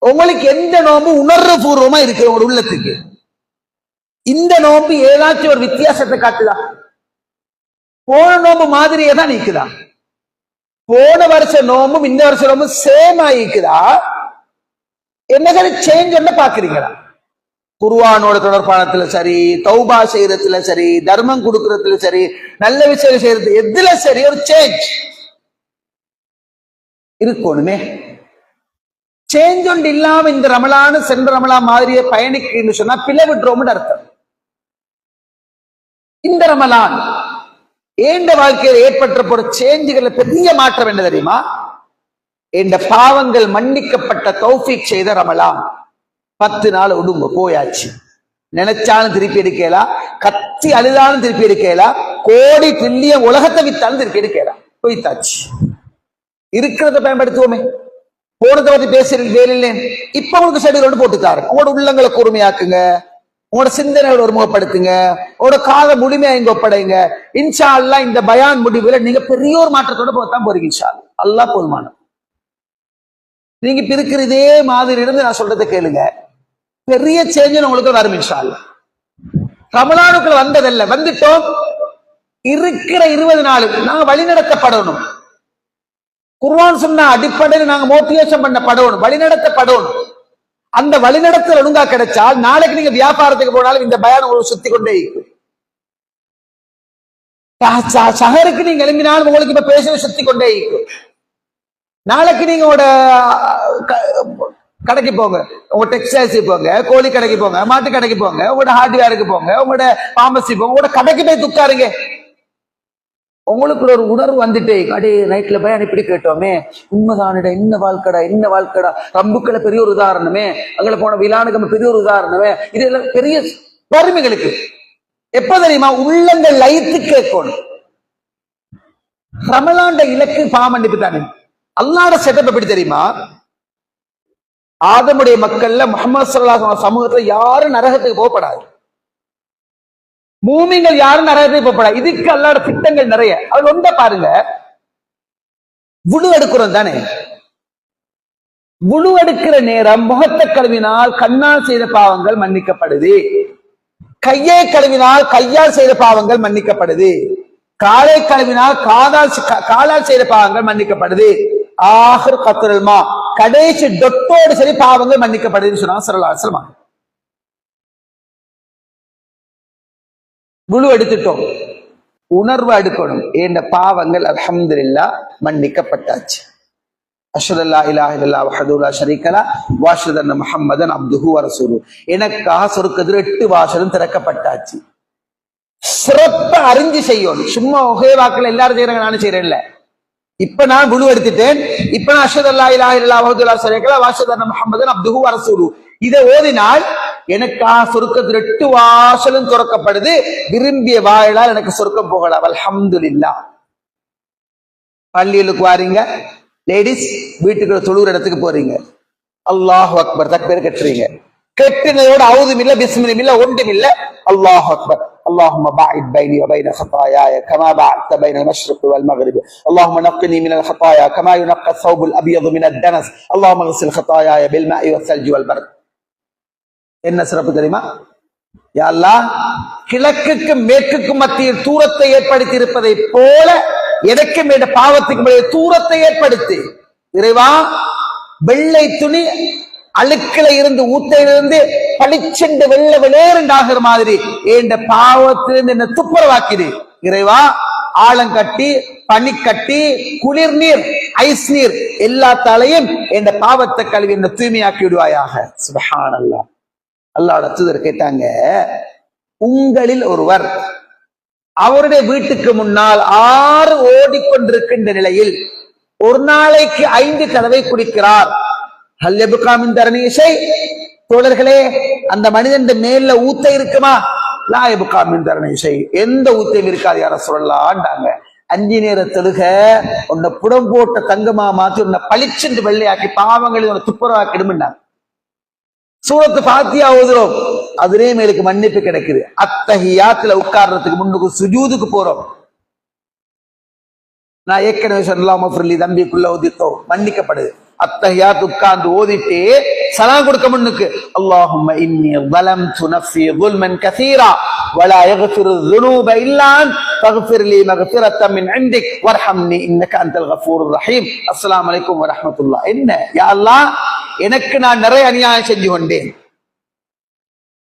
உங்களுக்கு எந்த நோம்பு உணர்வு பூர்வமா இருக்கு உங்க உள்ளத்துக்கு? இந்த நோம்பு ஏதாச்சும் ஒரு வித்தியாசத்தை காட்டுதா? போன நோம்பு மாதிரியே தான் நிக்குதா? போன வருஷ நோம்பும் இந்த வருஷ நோம்பும் சேம் ஆயிக்குதா? என்ன சரி சேஞ்ச் ஒண்ணு பாக்குறீங்களா? குர்ஆனோட தொடர்பானத்துல சரி, தௌபா செய்யறதுல சரி, தர்மம் கொடுக்கறதுல சரி, நல்ல விஷயம் செய்யறது எதுல சரி ஒரு சேஞ்ச் இருக்கணுமே. சேஞ்ச் ஒன்று இல்லாம இந்த ரமலான் சென்ற ரமலான் மாதிரியே பயணிக்குன்னு சொன்னா பிழை விட்டுறோம்னு அர்த்தம். இந்த ரமலான் ஏண்ட வாழ்க்கையில் ஏற்பட்ட போற சேஞ்சுகளை பெரிய மாற்றம் என்ன தெரியுமா? என்ற பாவங்கள் மன்னிக்கப்பட்ட தௌஃபீக் செய்த ரமலான். 10 நாள் உடுங்க போயாச்சு. நினைச்சாலும் திருப்பி எடுக்கலாம், கத்தி அழுதாலும் திருப்பி எடுக்கலாம், கோடி ட்ரில்லியன் உலகத்தை வித்தாலும் திருப்பி எடுக்கலாம். போய்த்தாச்சு. இருக்கிறத பயன்படுத்துவோமே. போனதை பத்தி பேசுறீங்க வேலை. இப்ப உங்களுக்கு ஷெட்யூல் ஒன்று போட்டுத்தாரு. உங்களோட உள்ளங்களை கூர்மையாக்குங்க, உங்களோட சிந்தனையோட ஒருமுகப்படுத்துங்க, உங்களோட கால முழுமையா இங்க ஒப்படைங்க. இன்ஷா அல்லாஹ் இந்த பயான் முடிவுல நீங்க பெரிய ஒரு மாற்றத்தோட போத்தான் போறீங்க. இன்ஷா அல்லாஹ் போதுமான. நீங்க இப்ப இருக்கிற இதே மாதிரி இருந்து நான் சொல்றதை கேளுங்க, பெரிய சேஞ்ச் உங்களுக்கு வரும் இன்ஷா அல்லாஹ். ரமலானுக்குள்ள வந்ததல்ல, வந்துட்டோம். இருக்கிற 20 நாளுக்கு நாங்க வழிநடத்தப்படணும். குர்ஆன் சொன்ன அடிப்படையில் நாங்க மோட்டிவேஷன் பண்ணப்படணும், வழிநடத்தப்படணும். அந்த வழிநடத்தல் ஒழுங்கா கிடைச்சால் நாளைக்கு நீங்க வியாபாரத்துக்கு போனாலும் இந்த பயான் உங்களுக்கு சுத்தி கொண்டே இருக்கும். சஹருக்கு நீங்க எழுப்பினாலும் உங்களுக்கு இப்ப பேச சுத்தி கொண்டே இருக்கும். நாளைக்கு நீங்க உங்களோட கடைக்கு போங்க, உங்க டெக்ஸ்டைல்ஸ் போங்க, கோழி கடைக்கு போங்க, மாட்டு கடைக்கு போங்க, உங்களோட ஹார்ட்வேருக்கு போங்க, உங்களோட பார்மசி போங்க, உங்களோட கடைக்கு போய் துக்காருங்க. உங்களுக்கு ஒரு உணர்வு வந்துட்டே அடே நைட்ல போய் இப்படி கேட்டோமே, உண்மைதானிட இன்ன வாழ்க்கடா ரம்புக்களை பெரிய ஒரு உதாரணமே, அங்கே போன விழானுக்கு பெரிய ஒரு உதாரணமே. இது எல்லாம் பெரிய வறுமைகளுக்கு எப்ப தெரியுமா உள்ளங்கள் லைத்து கேட்கணும். ரமலாண்ட இலக்கு பாமன்னிப்பு தானே. அல்லாஹ்வோட செட்டப் எப்படி தெரியுமா? ஆதமுடைய மக்கள்ல முஹம்மது ஸல்லல்லாஹு அலைஹி சமூகத்துல யாரும் நரகத்துக்கு போகப்படாது, மூமின்கள் யாரும் நரகத்துக்கு போகப்படாது. இதுக்கு அல்லாஹ்வோட திட்டங்கள் நிறைய. அது ஒன்றை பாருங்க, வுடு எடுக்கிறோம் தானே, வுடு எடுக்கிற நேரம் முகத்தை கழுவினால் கண்ணால் செய்த பாவங்கள் மன்னிக்கப்படுது, கையை கழுவினால் கையால் செய்த பாவங்கள் மன்னிக்கப்படுது, காலை கழுவினால் காலால் செய்த பாவங்கள் மன்னிக்கப்படுது, ஆஹிர் கத்ருல் மா கடைசி டொட்டோடு சரி பாவங்கள் மன்னிக்கப்படுதுன்னு சொன்னாங்க ஸல்லல்லாஹு அலைஹி வஸல்லம். வுளு எடுத்துட்டோம், உணர்வு எடுக்கணும். ஏண்ட பாவங்கள் அல்ஹம்துலில்லாஹ் மன்னிக்கப்பட்டாச்சு. அஷ்ஹது அல்லா இலாஹ இல்லல்லாஹ் வஹ்தஹு லா ஷரீக லஹ் வ அஷ்ஹது அன்ன முஹம்மதன் அப்துஹு வ ரசூலுஹு. எனக்காக சொர்க்கத்தில் 8 வாசலும் திறக்கப்பட்டாச்சு. சிறப்ப அறிஞ்சு செய்யணும். சும்மா ஒரே வாக்குல எல்லாரும் செய்யறாங்க, நானும் செய்யறேன் இல்ல. இப்ப நான் வுளு எடுத்துட்டேன், இப்ப நான் அஷ்ஹது அல்லா இலாஹ இல்லல்லாஹ் வஹ்தஹு லா ஷரீக லஹ் வ அஷ்ஹது அன்ன முஹம்மதன் அப்துஹு வ ரசூலுஹு இதை ஓதினால் எனக்காக சொர்க்கத்தில் 8 வாசலும் திறக்கப்படுது. விரும்பிய வாயிலால் எனக்கு சொர்க்கம் போகலாம். அல்ஹம்துலில்லாஹ். பள்ளிகளுக்கு வாரீங்க லேடிஸ், வீட்டுக்கு தொழுகிற இடத்துக்கு போறீங்க, அல்லாஹு அக்பர் தக்பீர் கட்டுறீங்க, கெட்டினதோட அவுதும் இல்ல பிஸ்மிலும் இல்ல ஒன்றும் இல்ல, அல்லாஹு அக்பர். اللهم باعد بيني وبين خطاياي كما بعدت بين المشرق والمغرب اللهم نقني من الخطايا كما ينقى الثوب الابيض من الدنس اللهم اغسل خطاياي بالماء والثلج والبرد. என்ன சிறப்பு தெரியுமா? யா அல்லாஹ், கிழக்குக்கும் மேற்குக்கும் மத்தியில் தூரத்தை ஏற்படுத்தி இருப்பதை போல எனக்கும் என்ற பாவத்துக்கு தூரத்தை ஏற்படுத்தி இறைவா, வெள்ளை துணி அழுக்கில இருந்து ஊத்தையிலிருந்து பளிச்சென்று வெள்ள வெளியேறுண்டாகிற மாதிரி என்ற பாவத்திலிருந்து என்ன துப்புரவாக்கிடு இறைவா. ஆழங்கட்டி, பனிக்கட்டி, குளிர் நீர், ஐஸ் நீர் எல்லாத்தாலையும் என்ற பாவத்தை கழுவி என்ன தூய்மையாக்கி விடுவாயாக. சுப்ஹானல்லாஹ். அல்லாஹ்வோட தூதர் கேட்டாங்க, உங்களில் ஒருவர் அவருடைய வீட்டுக்கு முன்னால் 6 ஓடிக்கொண்டிருக்கின்ற நிலையில் ஒரு நாளைக்கு 5 தடவை குடிக்கிறார். தோழர்களே, அந்த மனிதன் மேல ஊத்த இருக்குமா? லா யப்கா மின் தரணிஷை, எந்த ஊத்தையும் இருக்காது யார சொல்லலான்டாங்க. 5 நேர தொழுக உன்னை புடம் போட்ட தங்கமா மாத்தி உன்னை பளிச்சென்று வெள்ளையாக்கி பாவங்களை உன்னை துப்புரவாக்கிடும்னாங்க. சூரத்து ஃபாத்தியா ஓதுறோம், அதுவே மேலுக்கு மன்னிப்பு கிடைக்குது. அத்தஹியாத்துல உட்கார்றதுக்கு முன்னுக்கு சுஜூதுக்கு போறோம். நான் ஏற்கனவே சொல்லலாம தம்பிக்குள்ள ஓதித்தோ மன்னிக்கப்படுது. அத்தஹியாத் உட்கார்ந்து ஓதிட்டு சலாம் கொடுக்க முன்னுக்கு அல்லாஹும்ம இன்னி ظلمت نفسي ظلما كثيرا ولا يغفر الذنوب الا انت فاغفر لي مغفرة من عندك وارحمني انك انت الغفور الرحيم. அஸ்ஸலாமு அலைக்கும் வரஹ்மத்துல்லாஹ். என்ன யா அல்லாஹ், எனக்கு நான் நிறைய அநியாயம் செஞ்சு கொண்டேன்,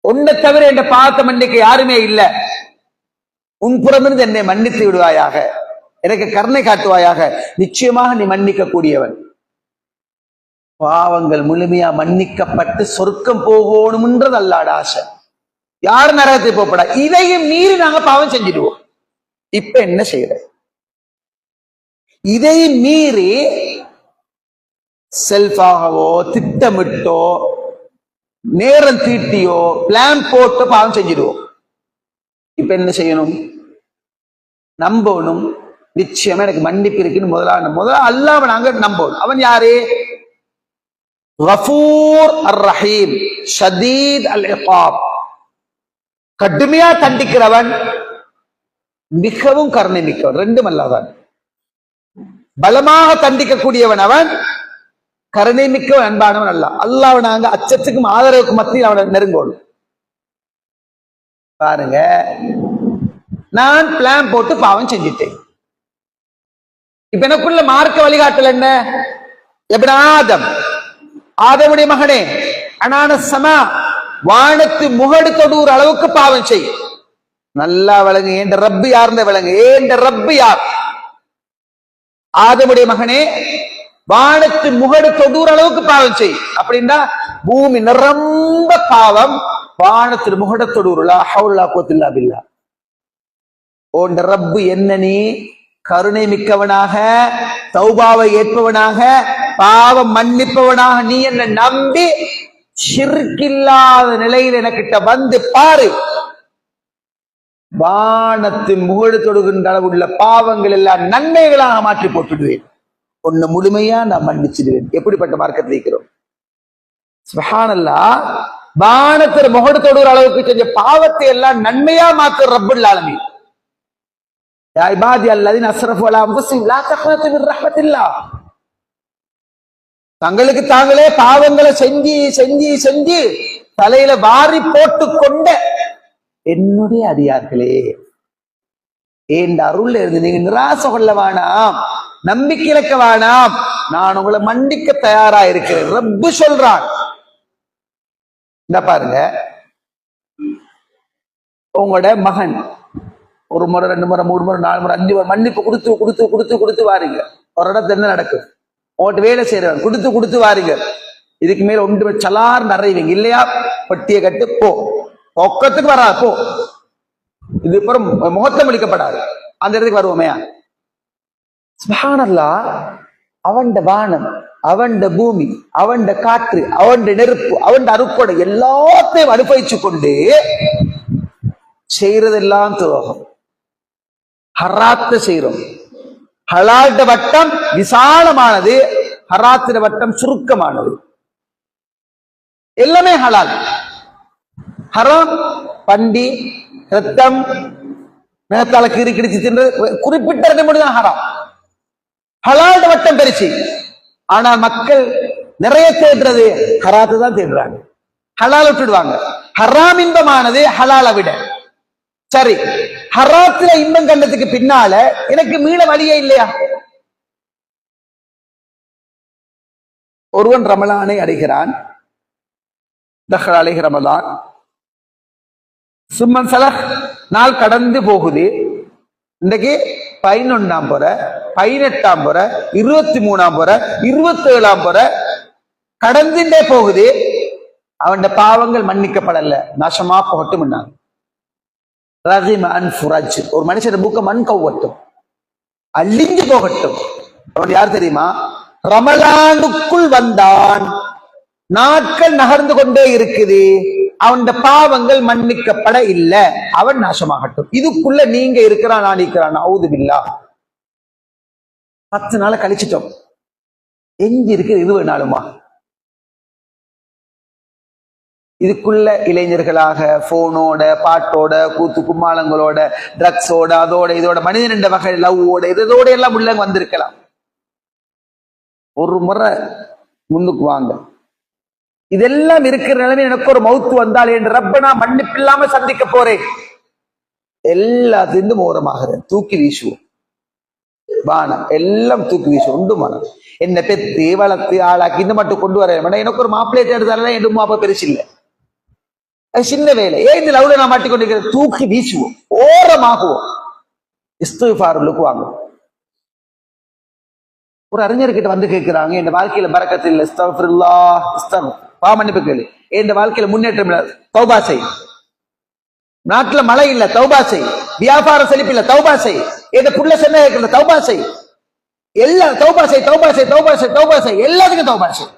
உன்னை தவிர என்ற பாவத்தை மன்னிக்க யாருமே இல்ல, உன் புறமிருந்து என்னை மன்னித்து விடுவாயாக, எனக்கு கருணை காட்டுவாயாக. நிச்சயமாக நீ மன்னிக்க கூடியவன். பாவங்கள் முழுமையா மன்னிக்கப்பட்டு சொர்க்கம் போகணும்ன்றது அல்லாஹ்வோட ஆசை. யார் நரகத்தை போகப்படா. இதையும் மீறி நாங்க பாவம் செஞ்சிடுவோம். இப்ப என்ன செய்யற? இதையும் மீறி செல்ஃபாகவோ திட்டமிட்டோ நேரம் தீட்டியோ பிளான் போட்டு பாவம் செஞ்சிடுவோம். இப்ப என்ன செய்யணும்? நம்பணும், நிச்சயமா எனக்கு மன்னிப்பு இருக்குன்னு முதல்ல அல்லாஹ்வை நாங்க நம்பணும். அவன் யாரு? கஃபூர் அர் ரஹீம், ஷதீத் அல் இகாப், கடுமையா தண்டிக்கிறவன், மிகவும் கருணை மிக்கவன். ரெண்டும் அல்லாதான். பலமாக தண்டிக்கக்கூடியவன் அவன், கருணை மிக்கவன், அன்பானவன் அல்ல. அல்லாஹ்வை நாங்க அச்சத்துக்கும் ஆதரவுக்கும் மத்தியில் அவனை நெருங்கணும். பாருங்க, நான் பிளான் போட்டு பாவம் செஞ்சிட்டேன். இப்ப எனக்குள்ள மார்க்க வழிகாட்டல் என்ன? ஆதமுடைய மகனே, அனானசமா வானத்து முகடு தொடுற அளவுக்கு பாவம் செய். நல்லா விளங்கு, ஏண்ட ரப்பு யார்ந்த விளங்கு. ஏண்ட ரப்பு யார்? ஆதமுடைய மகனே, வானத்து முகடு தொடுற அளவுக்கு பாவம் செய். அப்படின்னா பூமி நிரம்ப பாவம், வானத்தில் முகட தொடுறா. ஹவுலா கோத்தில்லா பில்லா. ஓண்ட ரப்பு என்ன? நீ கருணை மிக்கவனாக, தௌபாவை ஏற்பவனாக, பாவம் மன்னிப்பவனாக நீ என்ன நம்பி ஷிர்கில்லாத நிலையில் எனக்கிட்ட வந்து பாரு. வானத்தின் முகடு தொடுகின்ற அளவுள்ள பாவங்கள் எல்லாம் நன்மைகளாக மாற்றி போட்டுடுவேன். உன்னை முழுமையா நான் மன்னிச்சிடுவேன். எப்படிப்பட்ட மார்க்கத்தில் இருக்கிறோம்? சுப்ஹானல்லாஹ். வானத்தில் முகடு தொடுகிற அளவுக்கு செஞ்ச பாவத்தை எல்லாம் நன்மையா மாற்ற ரப்புல் ஆலமீன். யா இபாதி அல்லதீன அஸ்ரஃபு அலா அன்ஃபுஸிஹிம் லா தக்னது மின் ரஹ்மத்தில்லாஹ். தங்களுக்கு தாங்களே பாவங்களை செஞ்சு செஞ்சு செஞ்சு தலையில வாரி போட்டு கொண்ட என்னுடைய அடியார்களே, என் அருள் இருந்து நீங்க நிராசை கொள்ள வேணாம், நம்பிக்கை இழக்க வேணாம், நான் உங்களை மன்னிக்க தயாரா இருக்கிறேன். ரப்பு சொல்றான். இந்த பாருங்க, உங்களோட மகன் ஒரு முறை, 2 முறை, 3 முறை, 4 முறை, 5 முறை மன்னிப்பு கொடுத்து கொடுத்து கொடுத்து கொடுத்து வாரீங்க. ஒரு இடத்துல என்ன நடக்கும்? உங்கள்கிட்ட வேலை செய்யறவன் கொடுத்து கொடுத்து வாரீங்க. இதுக்கு மேல ஒன்று சலார் நிறைவீங்க இல்லையா? பட்டியை கட்டு போ, பக்கத்துக்கு வராது போ. இது அப்புறம் முகத்தம் அளிக்கப்படாது. அந்த இடத்துக்கு வருவோமே. சுப்ஹானல்லாஹ். அவன்ட வானம், அவன்ட பூமி, அவன்ட காற்று, அவன்ட நெருப்பு, அவன்ட அருக்கொடை எல்லாத்தையும் அனுபவிச்சு கொண்டு செய்யறதெல்லாம் துரோகம். ஹராத்த செய்யறோம். ஹலால்ட வட்டம் விசாலமானது, ஹராத்திர வட்டம் சுருக்கமானது. எல்லாமே ஹலால். ஹராம் பண்டி, ரத்தம், நேரத்தால கீறி கிடிச்சு தின்று குறிப்பிட்ட மட்டும்தான் ஹராம். ஹலால்ட வட்டம் பெருச்சு. ஆனால் மக்கள் நிறைய தேடுறது ஹராத்தை தான் தேடுறாங்க. ஹலால் விட்டுடுவாங்க. ஹராம் இன்பமானது ஹலாலை விட. சரி, ஹராத்துல இன்பம் கண்டதுக்கு பின்னால எனக்கு மீள வழியே இல்லையா? ஒருவன் ரமலானை அடைகிறான். தஹல் அலைஹி ரமலான். சும்மன் சலஹ், நாள் கடந்து போகுது. இன்றைக்கு 11ஆம் போற, 18ஆம் போற, 23ஆம் போற, 27ஆம் போற கடந்துட்டே போகுது. அவன் பாவங்கள் மன்னிக்கப்படல, நாசமா போகட்டும். ஒரு மனுஷன் மூக்க மண் கவ்வட்டும், அழிஞ்சு போகட்டும். அவன் யார் தெரியுமா? ரமலானுக்குள் வந்தான், நாட்கள் நகர்ந்து கொண்டே இருக்குது, அவன் பாவங்கள் மன்னிக்கப்பட இல்லை, அவன் நாசமாகட்டும். இதுக்குள்ள நீங்க இருக்கிறான், நான் இருக்கிறான். அவுது பில்லாஹ். 10 நாளை கழிச்சிட்டோம். எங்க இருக்கு இது வேணாலுமா? இதுக்குள்ள இளைஞர்களாக போனோட, பாட்டோட, கூத்து கும்மாளங்களோட, ட்ரக்ஸோட, அதோட இதோட, மனிதன் என்ற வகை லவ்வோட, இதோட எல்லாம் உள்ள வந்திருக்கலாம். ஒரு முறை முன்னுக்கு வாங்க. இதெல்லாம் இருக்கிற நிலைமை எனக்கு ஒரு மௌத்து வந்தால் என் ரப்ப நான் மன்னிப்பு இல்லாம சந்திக்க போறேன். எல்லாத்திலும் ஓரமாகிறேன், தூக்கி வீசுவோம். வானம் எல்லாம் தூக்கி வீசுவோம். உண்டு மனம் என்ன பெத்து வளர்த்து ஆளாக்கி இந்த மட்டும் கொண்டு வர எனக்கு ஒரு மாப்பிள்ளையை தேடுதால என் மாப்பா பெருசு இல்லை, அது சின்ன வேலை. ஏன் இந்த லவ்ல நான் மாட்டிக்கொண்டிருக்கிறேன்? தூக்கி வீசுவோம், ஓரமாகுவோம். இஸ்திக்ஃபாருக்கு வாங்க. ஒரு அறிஞர்கிட்ட வந்து கேட்கிறாங்க, என் வாழ்க்கையில பரக்கத்து இல்லை, இஸ்தக்ஃபிருல்லாஹ், மன்னிப்பு கேளு. என் வாழ்க்கையில முன்னேற்றம் இல்லை, தௌபா செய். நாட்டுல மழை இல்ல, தௌபா செய். வியாபார செழிப்பு இல்ல, தௌபா செய். என் புள்ள சென்னை கேட்கல, தௌபா செய். எல்லாம் தௌபா செய், தௌபா செய், தௌபா செய், தௌபா செய், எல்லாத்துக்கும் தௌபா செய்.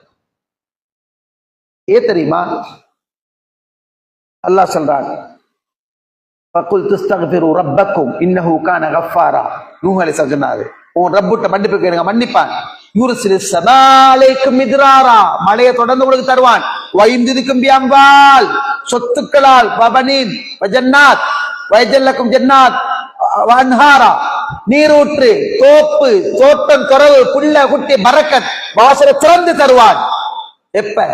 ஏன் தெரியுமா? அல்லாஹ் சொல்றான், ஃபகுல் தஸ்தக்ஃபிரு ரப்பக்கும் இன்னஹு கான கஃபாரா. நூஹ் அலைஹிஸ்ஸலாம் சொன்னாரு, உன் ரப்புட்ட மன்னிப்பு கேளுங்க, மன்னிப்பான். யூர்சிலிஸ் ஸமா அலைக்கும் மித்ராரா, மழையை தொடர்ந்து உங்களுக்கு தருவான். வயம்திதுக்கும் பிஅம்வால், சொத்துக்களால், வபனீன் வஜன்னாத், வயஜல்லக்கும் ஜன்னாத் வஅன்ஹாரா, நீரூற்று, தோப்பு, தோட்டம், துறவு, புல்ல குட்டி, பரக்கத், வாசலை திறந்து தருவான். எப்ப?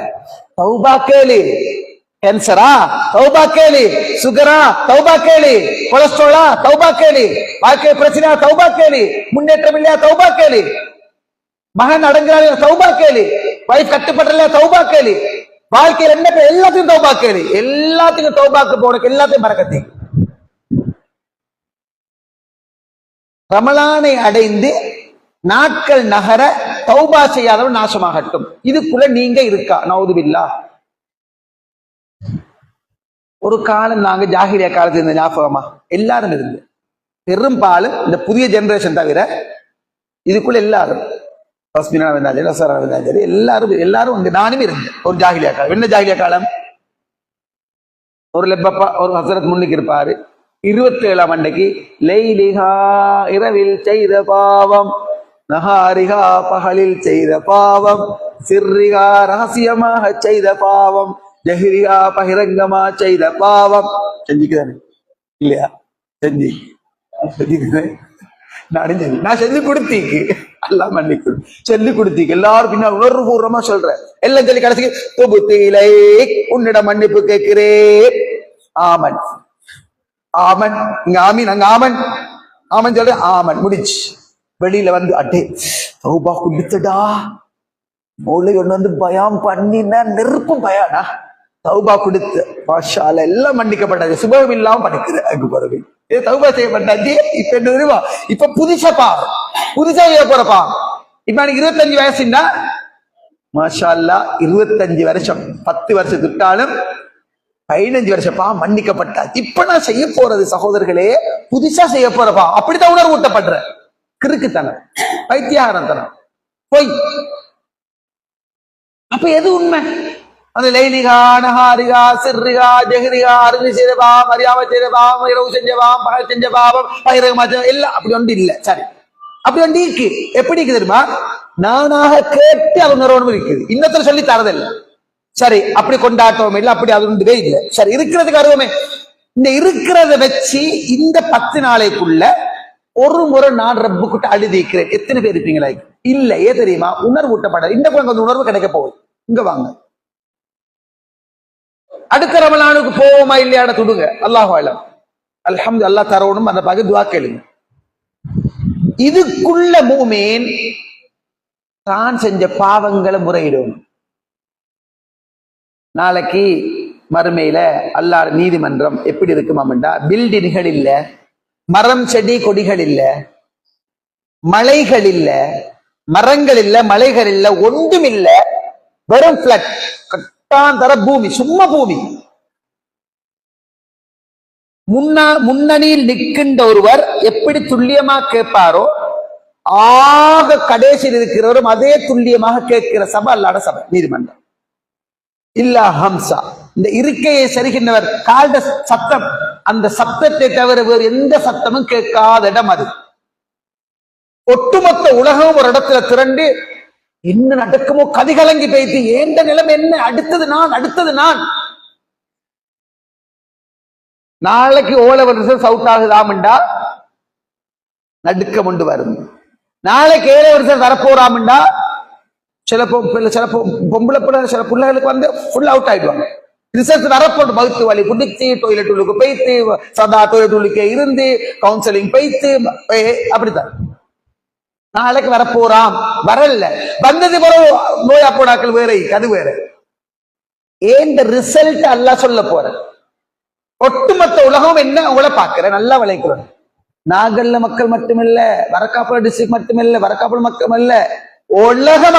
தௌபா கேளு. கேன்சரா? தௌபா கேளு. சுகரா? தௌபா கேளு. கொலஸ்ட்ராலா? தௌபா கேளு. வாழ்க்கை பிரச்சனையா? தௌபா கேளு. முன்னேற்றம் இல்லையா? தௌபா கேளு. மகன் அடங்குறாங்க? தௌபா கேளு. வைஃப் கட்டுப்படலையா? தௌபா கேளு. வாழ்க்கையில் என்ன எல்லாத்தையும் தௌபாக்கு, எல்லாத்தையும் தௌபாக்கு போனக்கு எல்லாத்தையும் மறக்கத்தி. ரமலானை அடைந்து நாட்கள் நகர தௌபா செய்யாதவன் நாசமாகட்டும். இதுக்குள்ள நீங்க இருக்கா? நவுதுபில்லா. ஒரு காலம் நாங்க ஜாகிலியா காலத்துல இருந்த ஞாபகமா எல்லாரும் இருந்து, பெரும்பாலும் இந்த புதிய ஜெனரேஷன் தவிர இதுக்குள்ள எல்லாரும் எல்லாரும் வந்து நானும் இருந்தேன். ஒரு ஜாகிலியா காலம். என்ன ஜாகிலியா காலம்? ஒரு லெப்பப்பா ஒரு ஹசரத் முன்னுக்கு இருப்பாரு. 27ஆம் அன்னைக்கு லைலிஹா இரவில் செய்த பாவம், நஹாரிகா பகலில் செய்த பாவம், சிர்ரிகா ரகசியமாக செய்த பாவம், ஜஹிரிகா பகிரங்கமா செய்த பாவம். செஞ்சுக்குதானே இல்லையா? நான் செஞ்சு கொடுத்தீக்கு அல்லா மன்னிக்கு சொல்லி கொடுத்தீங்க எல்லாரும் பின்னா உணர்வு பூர்வமா சொல்றேன். எல்லாம் சொல்லி கடைசிக்கு தொகுத்திலை உன்னிடம் மன்னிப்பு கேட்கிறேன். ஆமன் ஆமன் இங்க ஆமீன் அங்க ஆமன் ஆமன் சொல்ற ஆமன் முடிச்சு வெளியில வந்து அட்டே தௌபா குடித்தடா மூளை ஒண்ணு வந்து பயம் பண்ணினா நெருப்பும் பயானா தௌபா கொடுத்து மாஷால எல்லாம் மன்னிக்கப்பட்டது. சுபம் இல்லாம படிக்குது அங்கு பிறகு தௌபா செய்யப்பட்டாச்சு. இப்ப என்ன தெரியுமா? இப்ப புதுசா செய்ய போறப்பா. இப்ப எனக்கு 25 வயசுன்னா மாஷா அல்லா 25 வருஷம் 10 வருஷம் விட்டாலும் 15 வருஷப்பா மன்னிக்கப்பட்டாச்சு. இப்ப நான் செய்ய போறது சகோதரர்களே புதுசா செய்ய போறப்பா. அப்படித்தான் உணர்வு ஊட்டப்படுற. கிறுக்குத்தனம், பைத்தியாகரத்தனம், பொய். அப்ப எது உண்மை? அந்த லைலிகா நஹாரிகா சிர்ரிகா ஜஹரிகா அருள் செய்த பாவம், அறியாம செய்த பாவம், இரவு செஞ்ச பாவம், பகல் செஞ்ச பாவம், பகிரங்கமா எல்லாம் அப்படி ஒன்று இல்லை. சரி, அப்படி ஒன்று இருக்கு. எப்படி இருக்கு தெரியுமா? நானாக கேட்டு அது உணர்வு இருக்குது. இன்னத்துல சொல்லி தரதில்லை. சரி, அப்படி கொண்டாட்டவும் இல்லை, அப்படி அது ஒன்றுவே இல்லை. சரி, இருக்கிறதுக்கு அருவமே. இந்த இருக்கிறத வச்சு இந்த 10 நாளைக்குள்ள ஒரு முறை நான் ரப்புக்கிட்ட அழுதிக்கிறேன். எத்தனை பேர் இருப்பீங்களா? இல்ல. ஏன் தெரியுமா? உணர்வு ஊட்டப்பட இந்த கொஞ்சம் உணர்வு கிடைக்க போகுது. இங்க வாங்க, அடுத்த ரமலானுக்கு போவோமா இல்லையாட துடுங்க. அல்லாஹு அலம் அல்ஹம்து அல்லாஹ் தரணும். அந்த பகு துவா கேளுங்க. இதுக்குள்ள மூமீன் தான் செஞ்ச பாவங்களை முறையிடும். நாளைக்கு மறுமையில அல்லாஹ் நீதிமன்றம் எப்படி இருக்குமாம்டா? பில்டிங்குகள் இல்ல, மரம் செடி கொடிகள் இல்ல, மலைகள் இல்ல, மரங்கள் இல்ல, மலைகள் இல்ல, ஒன்றும் இல்ல, வெறும் பிளட், கட்டாந்தர பூமி, சும்மா பூமி. முன்னணியில் நிற்கின்ற ஒருவர் எப்படி துல்லியமா கேட்பாரோ ஆக கடைசியில் இருக்கிறவரும் அதே துல்லியமாக கேட்கிற சபை அல்லாட சபை நீதிமன்றம். இல்லா ஹம்சா, இந்த இருக்கையை சரிகின்றவர் கால்ட சத்தம், அந்த சத்தத்தை தவிர வேறு எந்த சத்தமும் கேட்காத இடம் அது. ஒட்டுமொத்த உலகம் ஒரு இடத்துல திரண்டு என்ன நடக்குமோ கதிகலங்கி பேசி ஏந்த நிலைமை என்ன, அடுத்தது நான் நாளைக்கு ஓலவர் ரிசல்ட் அவுட் ஆகுதாமண்டா நடுக்கம் கொண்டு வரும். நாளைக்கு ஏழை வருஷம் வரப்போறாமண்டா சில பொம்பளை பிள்ளை சில பிள்ளைகளுக்கு வந்து ஃபுல் அவுட் ஆயிடுவாங்க. ரிசல்ட் வரப்போட்டு மகுத்து வலி பிடிச்சி டொய்லெட் உள்ளுக்கு போய்த்து சதா டொய்லெட் உள்ளுக்கே இருந்து கவுன்சிலிங் போய்த்து அப்படித்தான். நாளைக்கு வரப்போறாம், வரல, வந்தது பிறகு நோயா போடாக்கள் வேற, அது வேற. ஏன் ரிசல்ட் அல்ல சொல்ல போற. ஒட்டுமொத்த உலகம் என்ன உங்களை பாக்குற நல்லா விளைக்கிறோம். நாகல்ல மக்கள் மட்டுமில்ல, வரக்காப்புல டிஸ்ட்ரிக்ட் மட்டுமில்ல, வரக்காப்புல மக்கள் இல்ல, உலகம்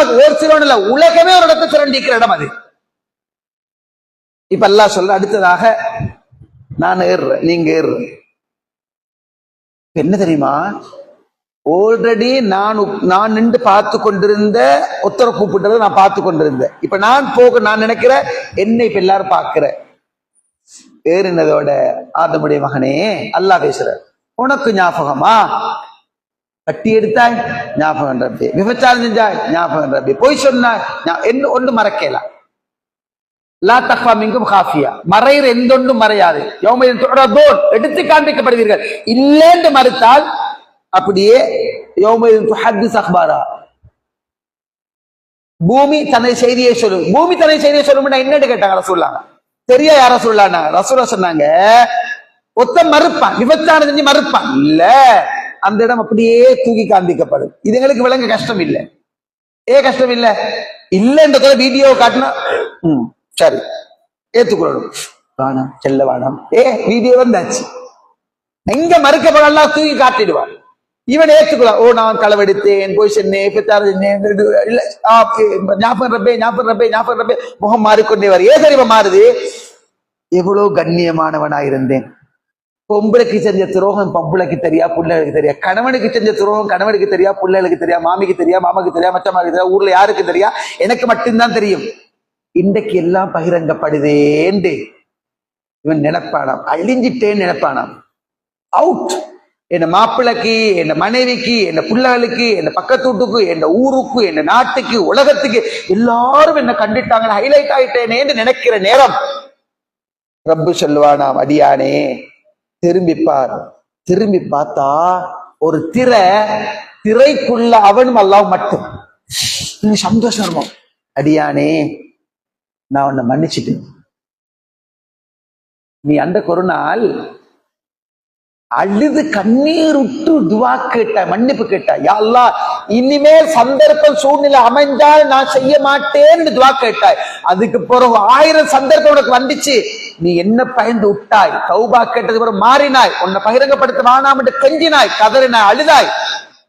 இல்ல, உலகமே ஒரு இடத்தை சுரண்டிக்கிற இடம் அது. இப்ப எல்லாம் சொல்ற அடுத்ததாக நான் ஏறுறேன், நீங்க ஏறுறேன். என்ன தெரியுமா? ஆல்ரெடி நான் நின்று பார்த்து கொண்டிருந்த ஒத்தரை கூப்பிட்டதை நான் பார்த்து கொண்டிருந்தேன். இப்ப நான் நினைக்கிறேன் என்ன இப்ப எல்லாரும் பாக்குற ஏறினதோட ஆதமுடைய மகனே அல்லாஹ் பேசுற, உனக்கு ஞாபகமா? கட்டி எடுத்தாய் ஞாபகம் ரப்பி, விபச்சாரம் செஞ்சாய் ஞாபகம் ரப்பி, போய் சொன்னாய் என்ன ஒன்று மறக்கலாம். லா தக்ஃபா மின்கும் காஃபியா, மறைகிற எந்த ஒன்றும் மறையாது. யௌமையின் துஅரதூன், எடுத்து காண்பிக்கப்படுவீர்கள். இல்லைன்னு மறுத்தால் அப்படியே யௌமையின் துஹத்திஸ் அக்பாரா, பூமி தன்னை செய்தியை சொல்லும். பூமி தன்னை செய்தியை சொல்லும்னா என்னன்னு கேட்டாங்க ரசூலுல்லாஹ். தெரியா யார சொல்லலாம்னா ரசூலுல்லாஹ் சொன்னாங்க, ஒத்த மறுப்பான், விபச்சாரம் செஞ்சு மறுப்பான், இல்ல அந்த இடம் அப்படியே தூக்கி காண்பிக்கப்படும். இது எங்களுக்கு விளங்க கஷ்டம் இல்லை. கஷ்டம் இல்லை இல்லைன்றத வீடியோ காட்டினா சரி, ஏத்துக்கொள்ளணும். வானம் செல்ல வானம் வீடியோ வந்தாச்சு, எங்க மறுக்கப்படலாம் தூக்கி காட்டிடுவான். இவன் ஏற்றுக்கலாம். ஓ நான் களவெடுத்தேன், போய் சென்னேன், ஞாபகம் ரப்பே முகம் மாறிக்கொண்டே வர. ஏன் தெரியுமா மாறுது? எவ்வளவு கண்ணியமானவனா இருந்தேன். பொம்பளைக்கு செஞ்ச துரோகம் பொம்பளைக்கு தெரியா, பிள்ளைகளுக்கு தெரியா. கணவனுக்கு செஞ்ச துரோகம் கணவனுக்கு தெரியா, பிள்ளைகளுக்கு தெரியா, மாமிக்கு தெரியா, மாமாக்கு தெரியா, மச்சமாக்கு தெரியா, ஊர்ல யாருக்கு தெரியா, எனக்கு மட்டும்தான் தெரியும். இன்றைக்கு எல்லாம் பகிரங்கப்படுதேண்டு இவன் நினைப்பானாம், அழிஞ்சிட்டேன்னு நினைப்பானாம். அவுட். என் மாப்பிள்ளைக்கு, என் மனைவிக்கு, என் பிள்ளைகளுக்கு, என் பக்கத்து வீட்டுக்கு, என் ஊருக்கு, என் நாட்டுக்கு, உலகத்துக்கு எல்லாரும் என்ன கண்டுட்டாங்க, ஹைலைட் ஆயிட்டேனே என்று நினைக்கிற நேரம் ரப்பு சொல்லுவானாம், அடியானே திரும்பிப்பார். திரும்பி பார்த்தா ஒரு திரைக்குள்ள அவனும் அல்லாஹ் மட்டும். சந்தோஷம் இருக்கும். அடியானே நான் உன்னை மன்னிச்சுட்டேன். நீ அந்த ஒரு நாள் அழுது கண்ணீர் விட்டு துவா கேட்ட, மன்னிப்பு கேட்ட. யா அல்லாஹ் இனிமேல் சந்தர்ப்பம் சூழ்நிலை அமைந்தால் நான் செய்ய மாட்டேன்னு துவா கேட்டாய். அதுக்கு பிறகு 1000 சந்தர்ப்பம் உனக்கு வந்துச்சு, நீ என்ன பயந்து விட்டாய். தௌபா கேட்டதுக்கு பிறகு மாறினாய், உன்னை பகிரங்கப்படுத்த வேணாம் என்று கெஞ்சினாய், கதறினாய், அழுதாய்.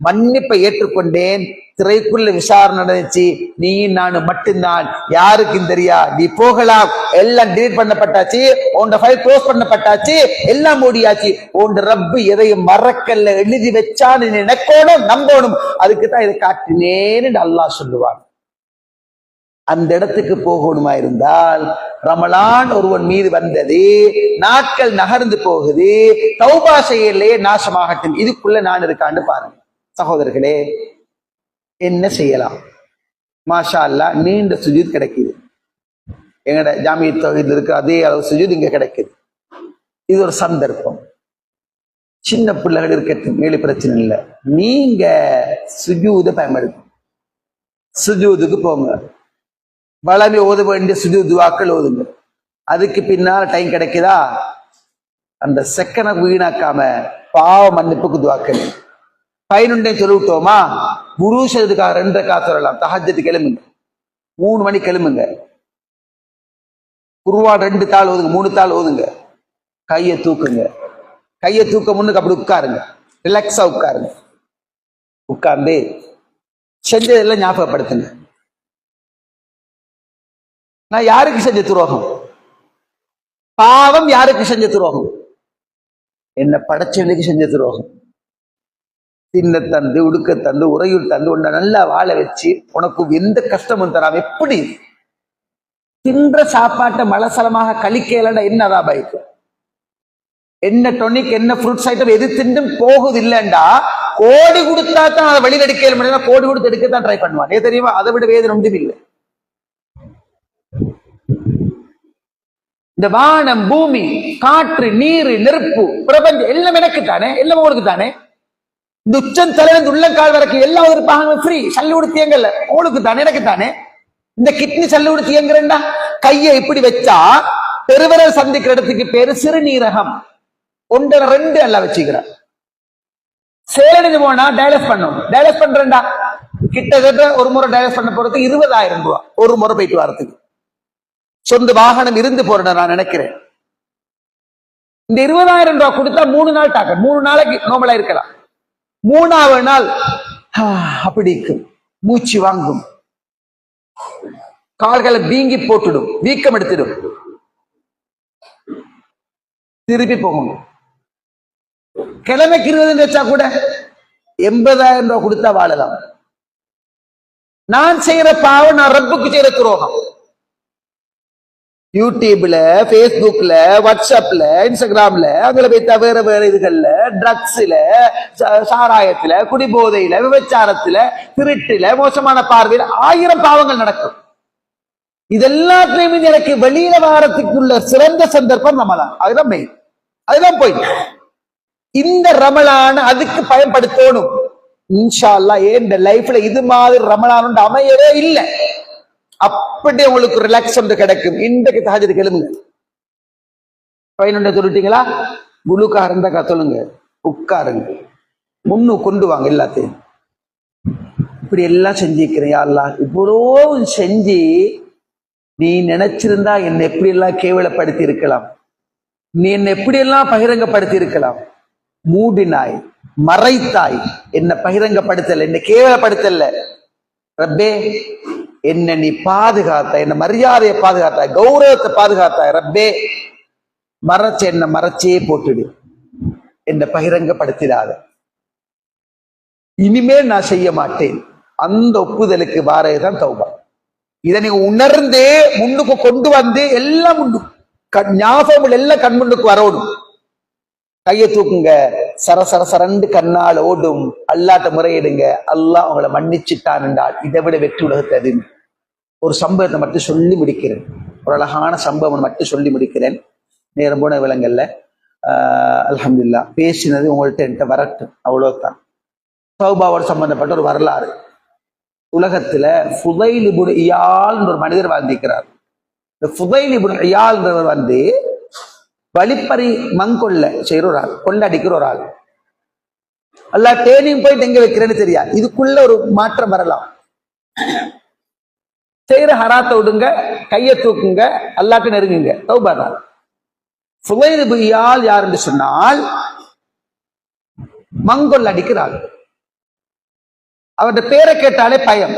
மன்னிப்பை ஏற்றுக்கொண்டேன். திரைக்குள்ள விசாரணை நடந்துச்சு, நீ நானும் மட்டும்தான், யாருக்கும் தெரியா. நீ போகலாம், எல்லாம் டிலீட் பண்ணப்பட்டாச்சு, உன் ஃபைல் க்ளோஸ் பண்ணப்பட்டாச்சு, எல்லாம் மூடியாச்சு. உன் ரப்பு எதையும் மறக்கல்ல, எழுதி வச்சான்னு நினைக்கணும், நம்பணும். அதுக்கு தான் இதை காட்டினேன்னு அல்லாஹ் சொல்லுவான். அந்த இடத்துக்கு போகணுமா இருந்தால் ரமலான் ஒருவன் மீது வந்தது, நாட்கள் நகர்ந்து போகுது, தௌபா செய்யலையே நாசமாகட்டும். இதுக்குள்ள நான் இருக்கான்னு பாருங்க சகோதரர்களே. என்ன செய்யலாம்? மாஷா அல்லாஹ் நீண்ட சுஜூத் கிடைக்குது. எங்கட ஜாமிய தௌஹீத்ல இருக்க அதே அளவு சுஜூத் இங்க கிடைக்குது. இது ஒரு சந்தர்ப்பம். சின்ன பிள்ளைகள் இருக்கட்டும், மேலே பிரச்சனை இல்லை. நீங்க சுஜூத பயன்படுத்தும், சுஜூதுக்கு போங்க. வளமை ஓத வேண்டிய சுஜூத் துஆக்கள் ஓதுங்க. அதுக்கு பின்னால் டைம் கிடைக்குதா, அந்த செகண்டை வீணாக்காம பாவ மன்னிப்புக்கு துஆக்கள். 11 சொல்லிவிட்டோமா, புருஷத்துக்காக 2 ரக்காத் சொல்லலாம். தஹஜ்ஜுக்கு எழும்புங்க, 3 மணிக்கு எழும்புங்க, குர்ஆன் 2 தாள் ஓதுங்க, 3 தாள் ஓதுங்க. கையை தூக்குங்க, கையை தூக்க முன்னுக்கு அப்படி உட்காருங்க, ரிலாக்ஸா உட்காருங்க. உட்கார்ந்து செஞ்சதெல்லாம் ஞாபகப்படுத்துங்க. நான் யாருக்கு செஞ்ச துரோகம்? பாவம் யாருக்கு செஞ்ச துரோகம்? என்ன படைச்சவனுக்கு செஞ்ச துரோகம். தின்ன தந்து, உடுக்க தந்து, உறையுள் தந்து, உன்னை நல்லா வாழ வச்சு உனக்கு எந்த கஷ்டமும் தராம எப்படி தின்ற சாப்பாட்டை மலசலமாக கழிக்கலன்னா என்ன அதாபாயிக்கு? என்ன டொனிக், என்ன ஃப்ரூட்ஸ் ஐட்டம் எது திண்டும் போகுது இல்லைண்டா, கோடி கொடுத்தா தான் அதை வெளியில் எடுக்கல முடியாது. கோடி கொடுத்து எடுக்கத்தான் ட்ரை பண்ணுவான். ஏன் தெரியுமா? அதை விட வேதனை ஒன்றும் இல்லை. இந்த வானம், பூமி, காற்று, நீர், நெருப்பு, பிரபஞ்சம் எல்லாம் எனக்கு தானே, எல்லாம் உங்களுக்கு தானே. இந்த உச்சம் தலைவன் உள்ளங்கால் வரைக்கும் எல்லாம் ஒரு பாகம் ஃப்ரீ. சல்லு கொடுத்தியங்கல்ல, உங்களுக்கு தானே, எனக்கு தானே. இந்த கிட்னி சல்லு கொடுத்தியங்கிறா, கையை இப்படி வச்சா பெருவிரல் சந்திக்கிற இடத்துக்கு பேரு சிறுநீரகம். 1 2 எல்லாம் வச்சுக்கிறான். சேலடிஞ்சு போனா டயலஸ் பண்ணும். டயலஸ் பண்றேன்டா, கிட்டத்தட்ட ஒரு முறை டயலஸ் பண்ண போறதுக்கு 20,000 ரூபாய் ஒரு முறை போயிட்டு வரதுக்கு. சொந்த வாகனம் இருந்து போறேன் நான் நினைக்கிறேன். இந்த 20,000 ரூபாய் கொடுத்தா 3 நாள் டாக்க, 3 நாளைக்கு நோமலா இருக்கலாம். 3ஆவது நாள் அப்படி இருக்கும், மூச்சு வாங்கும், கால்களை வீங்கி போட்டுடும், வீக்கம் எடுத்துடும், திருப்பி போகணும். கிழமைக்கு 20 வச்சா கூட 80,000 ரூபாய் கொடுத்தா வாழலாம். நான் செய்யற பாவம், நான் ரப்புக்கு செய்யற துரோகம். யூடியூப்ல, பேஸ்புக்ல, வாட்ஸ்அப்ல, இன்ஸ்டாகிராம்ல, அங்கே போய் வேற வேற இதுகள்ல, ட்ரக்ஸ்ல, சாராயத்துல, குடிபோதையில, விபச்சாரத்துல, திருட்டுல, மோசமான பார்வையில 1000 பாவங்கள் நடக்கும். இதெல்லாத்துலயுமே எனக்கு வெளியில வாரத்துக்குள்ள சிறந்த சந்தர்ப்பம் ரமலான். அதுதான் மெயின், அதுதான் போயிட்டு இந்த ரமலான் அதுக்கு பயன்படுத்தணும். இன்ஷா அல்லாஹ் இந்த லைஃப்ல இது மாதிரி ரமலான் அமையவே இல்லை. அப்படியே உங்களுக்கு ரிலாக்ஸ் ஒன்று கிடைக்கும். இன்றைக்கு தஹஜ்ஜுக்கு எழும்புங்க. 11 சொல்லிட்டீங்களா, குளுக்காக இருந்தாக்கா சொல்லுங்க, உட்காருங்க, முன்னு கொண்டு வாங்க எல்லாத்தையும். இப்படி எல்லாம் செஞ்சுக்கிறேன். யா அல்லாஹ் இவ்வளோ செஞ்சு நீ நினைச்சிருந்தா என்னை எப்படி எல்லாம் கேவலப்படுத்தி இருக்கலாம், நீ என்னை எப்படியெல்லாம் பகிரங்கப்படுத்தி இருக்கலாம். மூடினாய், மறைத்தாய், என்னை பகிரங்கப்படுத்தல, என்னை கேவலப்படுத்தல. ரப்பே என்ன நீ பாதுகாத்த, என்ன மரியாதையை பாதுகாத்தாய், கௌரவத்தை பாதுகாத்தாய். ரப்பே என்ன மறைச்சே போட்டுடு, என்னை பகிரங்கப்படுத்திடாத, இனிமேல் நான் செய்ய மாட்டேன். அந்த ஒப்புதலுக்கு வாரதுதான் தௌபா. இதை நீங்க உணர்ந்தே முன்னுக்கு கொண்டு வந்து எல்லாம் ஞாபகம் எல்லாம் கண் முன்னுக்கு வரணும். கையை தூக்குங்க, சரண்டு கண்ணால் ஓடும். அல்லாட்ட முறையிடுங்க, அல்லாஹ் அவங்களை மன்னிச்சுட்டான் என்றால் இதை விட வெற்றி உலகத்தை அது. ஒரு சம்பவத்தை மட்டும் சொல்லி முடிக்கிறேன், ஒரு அழகான சம்பவம் மட்டும் சொல்லி முடிக்கிறேன். நேரம் போன விலங்கல்ல. அல்ஹம்துலில்லாஹ் பேசினது உங்கள்கிட்ட என்கிட்ட வரட்டும், அவ்வளவுதான். தௌபாவோடு சம்பந்தப்பட்ட ஒரு வரலாறு. உலகத்துல ஃபுதைல் இப்னு இயால் ஒரு மனிதர் வாழ்ந்திருக்கிறார். இந்த ஃபுதைல் இப்னு இயால்ன்றவர் வழிப்பறி மங்கொள்ள செய்கிற ஒரு ஆள், கொள்ளடிக்கிற ஒரு ஆள். அல்லாஹ் டேனிங் போயிட்டு எங்க வைக்கிறேன்னு தெரியாது. இதுக்குள்ள ஒரு மாற்றம் வரலாம். செய்யற ஹராத்தை விடுங்க, கையை தூக்குங்க, அல்லாஹ்ட்ட நெருங்குங்க, தௌபா தான். ஃபுதைல் இப்னு இயால் யார் என்று சொன்னால் மங்கொள்ள அடிக்கிறாள். அவருடைய பேரை கேட்டாலே பயம்.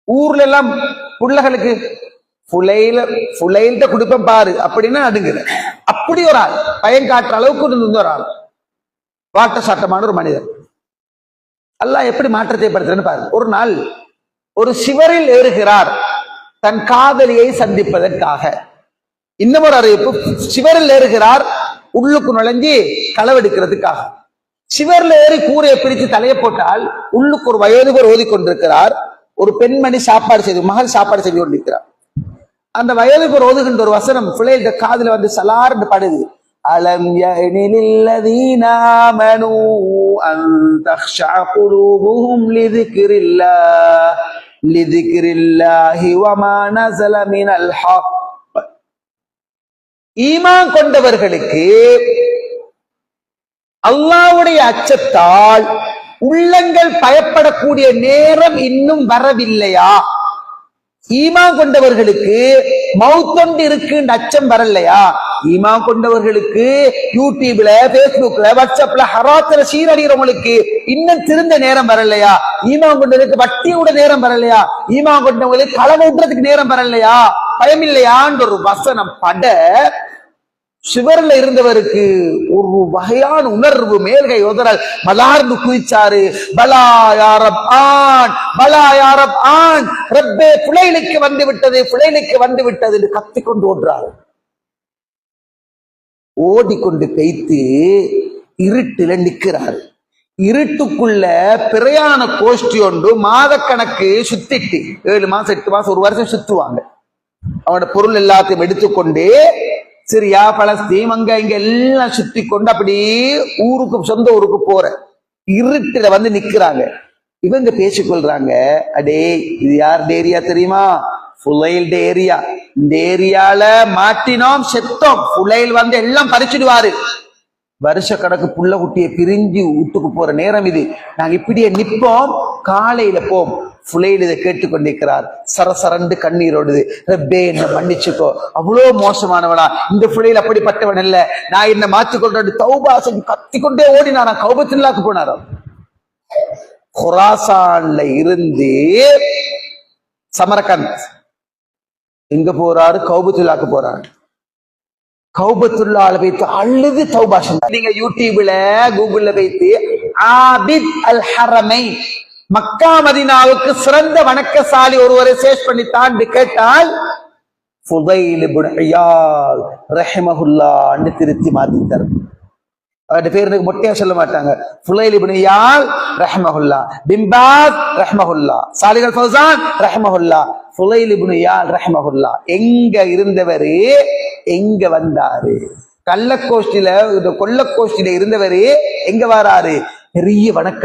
ஊர்ல எல்லாம் புள்ளகளுக்கு புலையில குடுப்பம் பாரு அப்படின்னா அடுங்குற. அப்படி ஒரு ஆள், பயம் காட்டுற அளவுக்கு இருந்த ஒரு ஆள், வாட்ட சாட்டமான ஒரு மனிதர். அல்லாஹ் எப்படி மாற்றத்தை ஏற்படுத்துறேன்னு பாருங்க. ஒரு நாள் ஒரு சிவரில் ஏறுகிறார் தன் காதலியை சந்திப்பதற்காக. இன்னும் ஒரு அறிவிப்பு, சிவரில் ஏறுகிறார் உள்ளுக்கு நுழைஞ்சி களவெடுக்கிறதுக்காக. சிவர்ல ஏறி கூரையை பிரித்து தலையை போட்டால் உள்ளுக்கு ஒரு வயதுவர் ஓதிக்கொண்டிருக்கிறார். ஒரு பெண்மணி சாப்பாடு செய்து, மகள் சாப்பாடு செய்து கொண்டிருக்கிறார். அந்த வயதுவர் ஓதுகின்ற ஒரு வசனம் பிள்ளைகிட்ட காதுல வந்து சலார்னு படுது. அலம் யனில்லதீன ஆமனூ அன் தக்ஷா குலூபுஹும் லிذிக்ரில்லாஹி வமா நஸல மினல் ஹக். ஈமான் கொண்டவர்களுக்கு அல்லாஹ்வுடைய அச்சத்தால் உள்ளங்கள் பயப்படக்கூடிய நேரம் இன்னும் வரவில்லையா? ஈமான் கொண்டவர்களுக்கு மௌத்தொண்டு இருக்குன்ற அச்சம் வரலையா? ஈமான் கொண்டவர்களுக்கு யூடியூப்ல, பேஸ்புக்ல, வாட்ஸ்அப்ல ஹராத்துல சீரடிகிறவங்களுக்கு இன்னும் திருந்த நேரம் வரலையா? ஈமான் கொண்டவர்களுக்கு வட்டியோட நேரம் வரலையா? ஈமான் கொண்டவங்களுக்கு களவு விடுறதுக்கு நேரம் வரலையா? பயம் இல்லையான்ற ஒரு வசனம் பட சிவர்ல இருந்தவருக்கு ஒரு வகையான உணர்வு, மேல்கை உதறல், மலார்ந்து குதிச்சாரு. பலா யாரப் ஆன், பலா யாரப் ஆன், ரப்பே புலைலுக்கு வந்து விட்டது, புலைலுக்கு வந்து விட்டது என்று கத்திக்கொண்டு ஓடுறாரு. ஓடிக்கொண்டு கைத்து இருட்டுல நிக்கிறாரு. இருட்டுக்குள்ள பிரயாண கோஷ்டி ஒன்று மாதக்கணக்கு சுத்திட்டு, 7 மாசம் 8 மாசம் 1 வருஷம் சுத்துவாங்க. அவனோட பொருள் எல்லாத்தையும் எடுத்துக்கொண்டு சிரியா, பலஸ்தீன், அங்க இங்க எல்லாம் சுத்தி கொண்டு அப்படியே ஊருக்கு, சொந்த ஊருக்கு போற இருட்டுல வந்து நிக்கிறாங்க. இவங்க பேசிக்கொள்றாங்க, அடே இது யார் ஏரியா தெரியுமா? ஃபுலைல் ஏரியா. இந்த ஏரியால மாட்டினோம், செத்தோம். ஃபுலைல் வந்து எல்லாம் பறிச்சுடுவாரு. வருஷ கணக்கு புள்ள குட்டியை பிரிஞ்சு வீட்டுக்கு போற நேரம் இது. நாங்க இப்படியே நிப்போம், காலையில போம். ஃபுலைல் இதை கேட்டுக்கொண்டிருக்கிறார். சரசரண்டு கண்ணீரோடுது. ரப்பே என்ன மன்னிச்சுக்கோ, அவ்வளோ மோசமானவனா, இந்த ஃபுலைல் அப்படிப்பட்டவன் இல்ல, நான் என்ன மாற்றிக்கொண்டு தௌபா செஞ்சு கத்திக்கொண்டே ஓடினாராம். கௌபத்துல்லாக்கு போனாராம். குராசான்ல இருந்து சமரகந்த் எங்க போறாரு? கௌபத்துல்லாக்கு போறாரு. கௌபத்துல்லால வைத்து அழுது தௌபா செஞ்சார். நீங்க யூடியூப்ல, கூகுள்ல வைத்து ஆபித் அல் ஹரமைன், மக்கா மதீனாவுக்கு சிறந்த வணக்கசாலி ஒருவரை சேர்ச் பண்ணி தாண்டி கேட்டால் ஃபுதைல் இப்னு இயால் ரஹிமஹுல்லாஹ்னு திருத்தி மாத்திட்டார். அவருடைய பேருக்கு மொட்டையா சொல்ல மாட்டாங்க. ஃபுதைல் இப்னு இயால் ரஹிமஹுல்லாஹ், பின் பாஸ் ரஹிமஹுல்லாஹ், சாலிஹ் அல் ஃபௌசான் ரஹிமஹுல்லாஹ், ஃபுதைல் இப்னு இயால் ரஹிமஹுல்லாஹ். எங்க இருந்தவரு எங்க வந்தாரு? கள்ளக்கோஷ்டியில, கொள்ளக்கோஷ்டியில இருந்தவரு எங்க வராரு? பெரிய வணக்க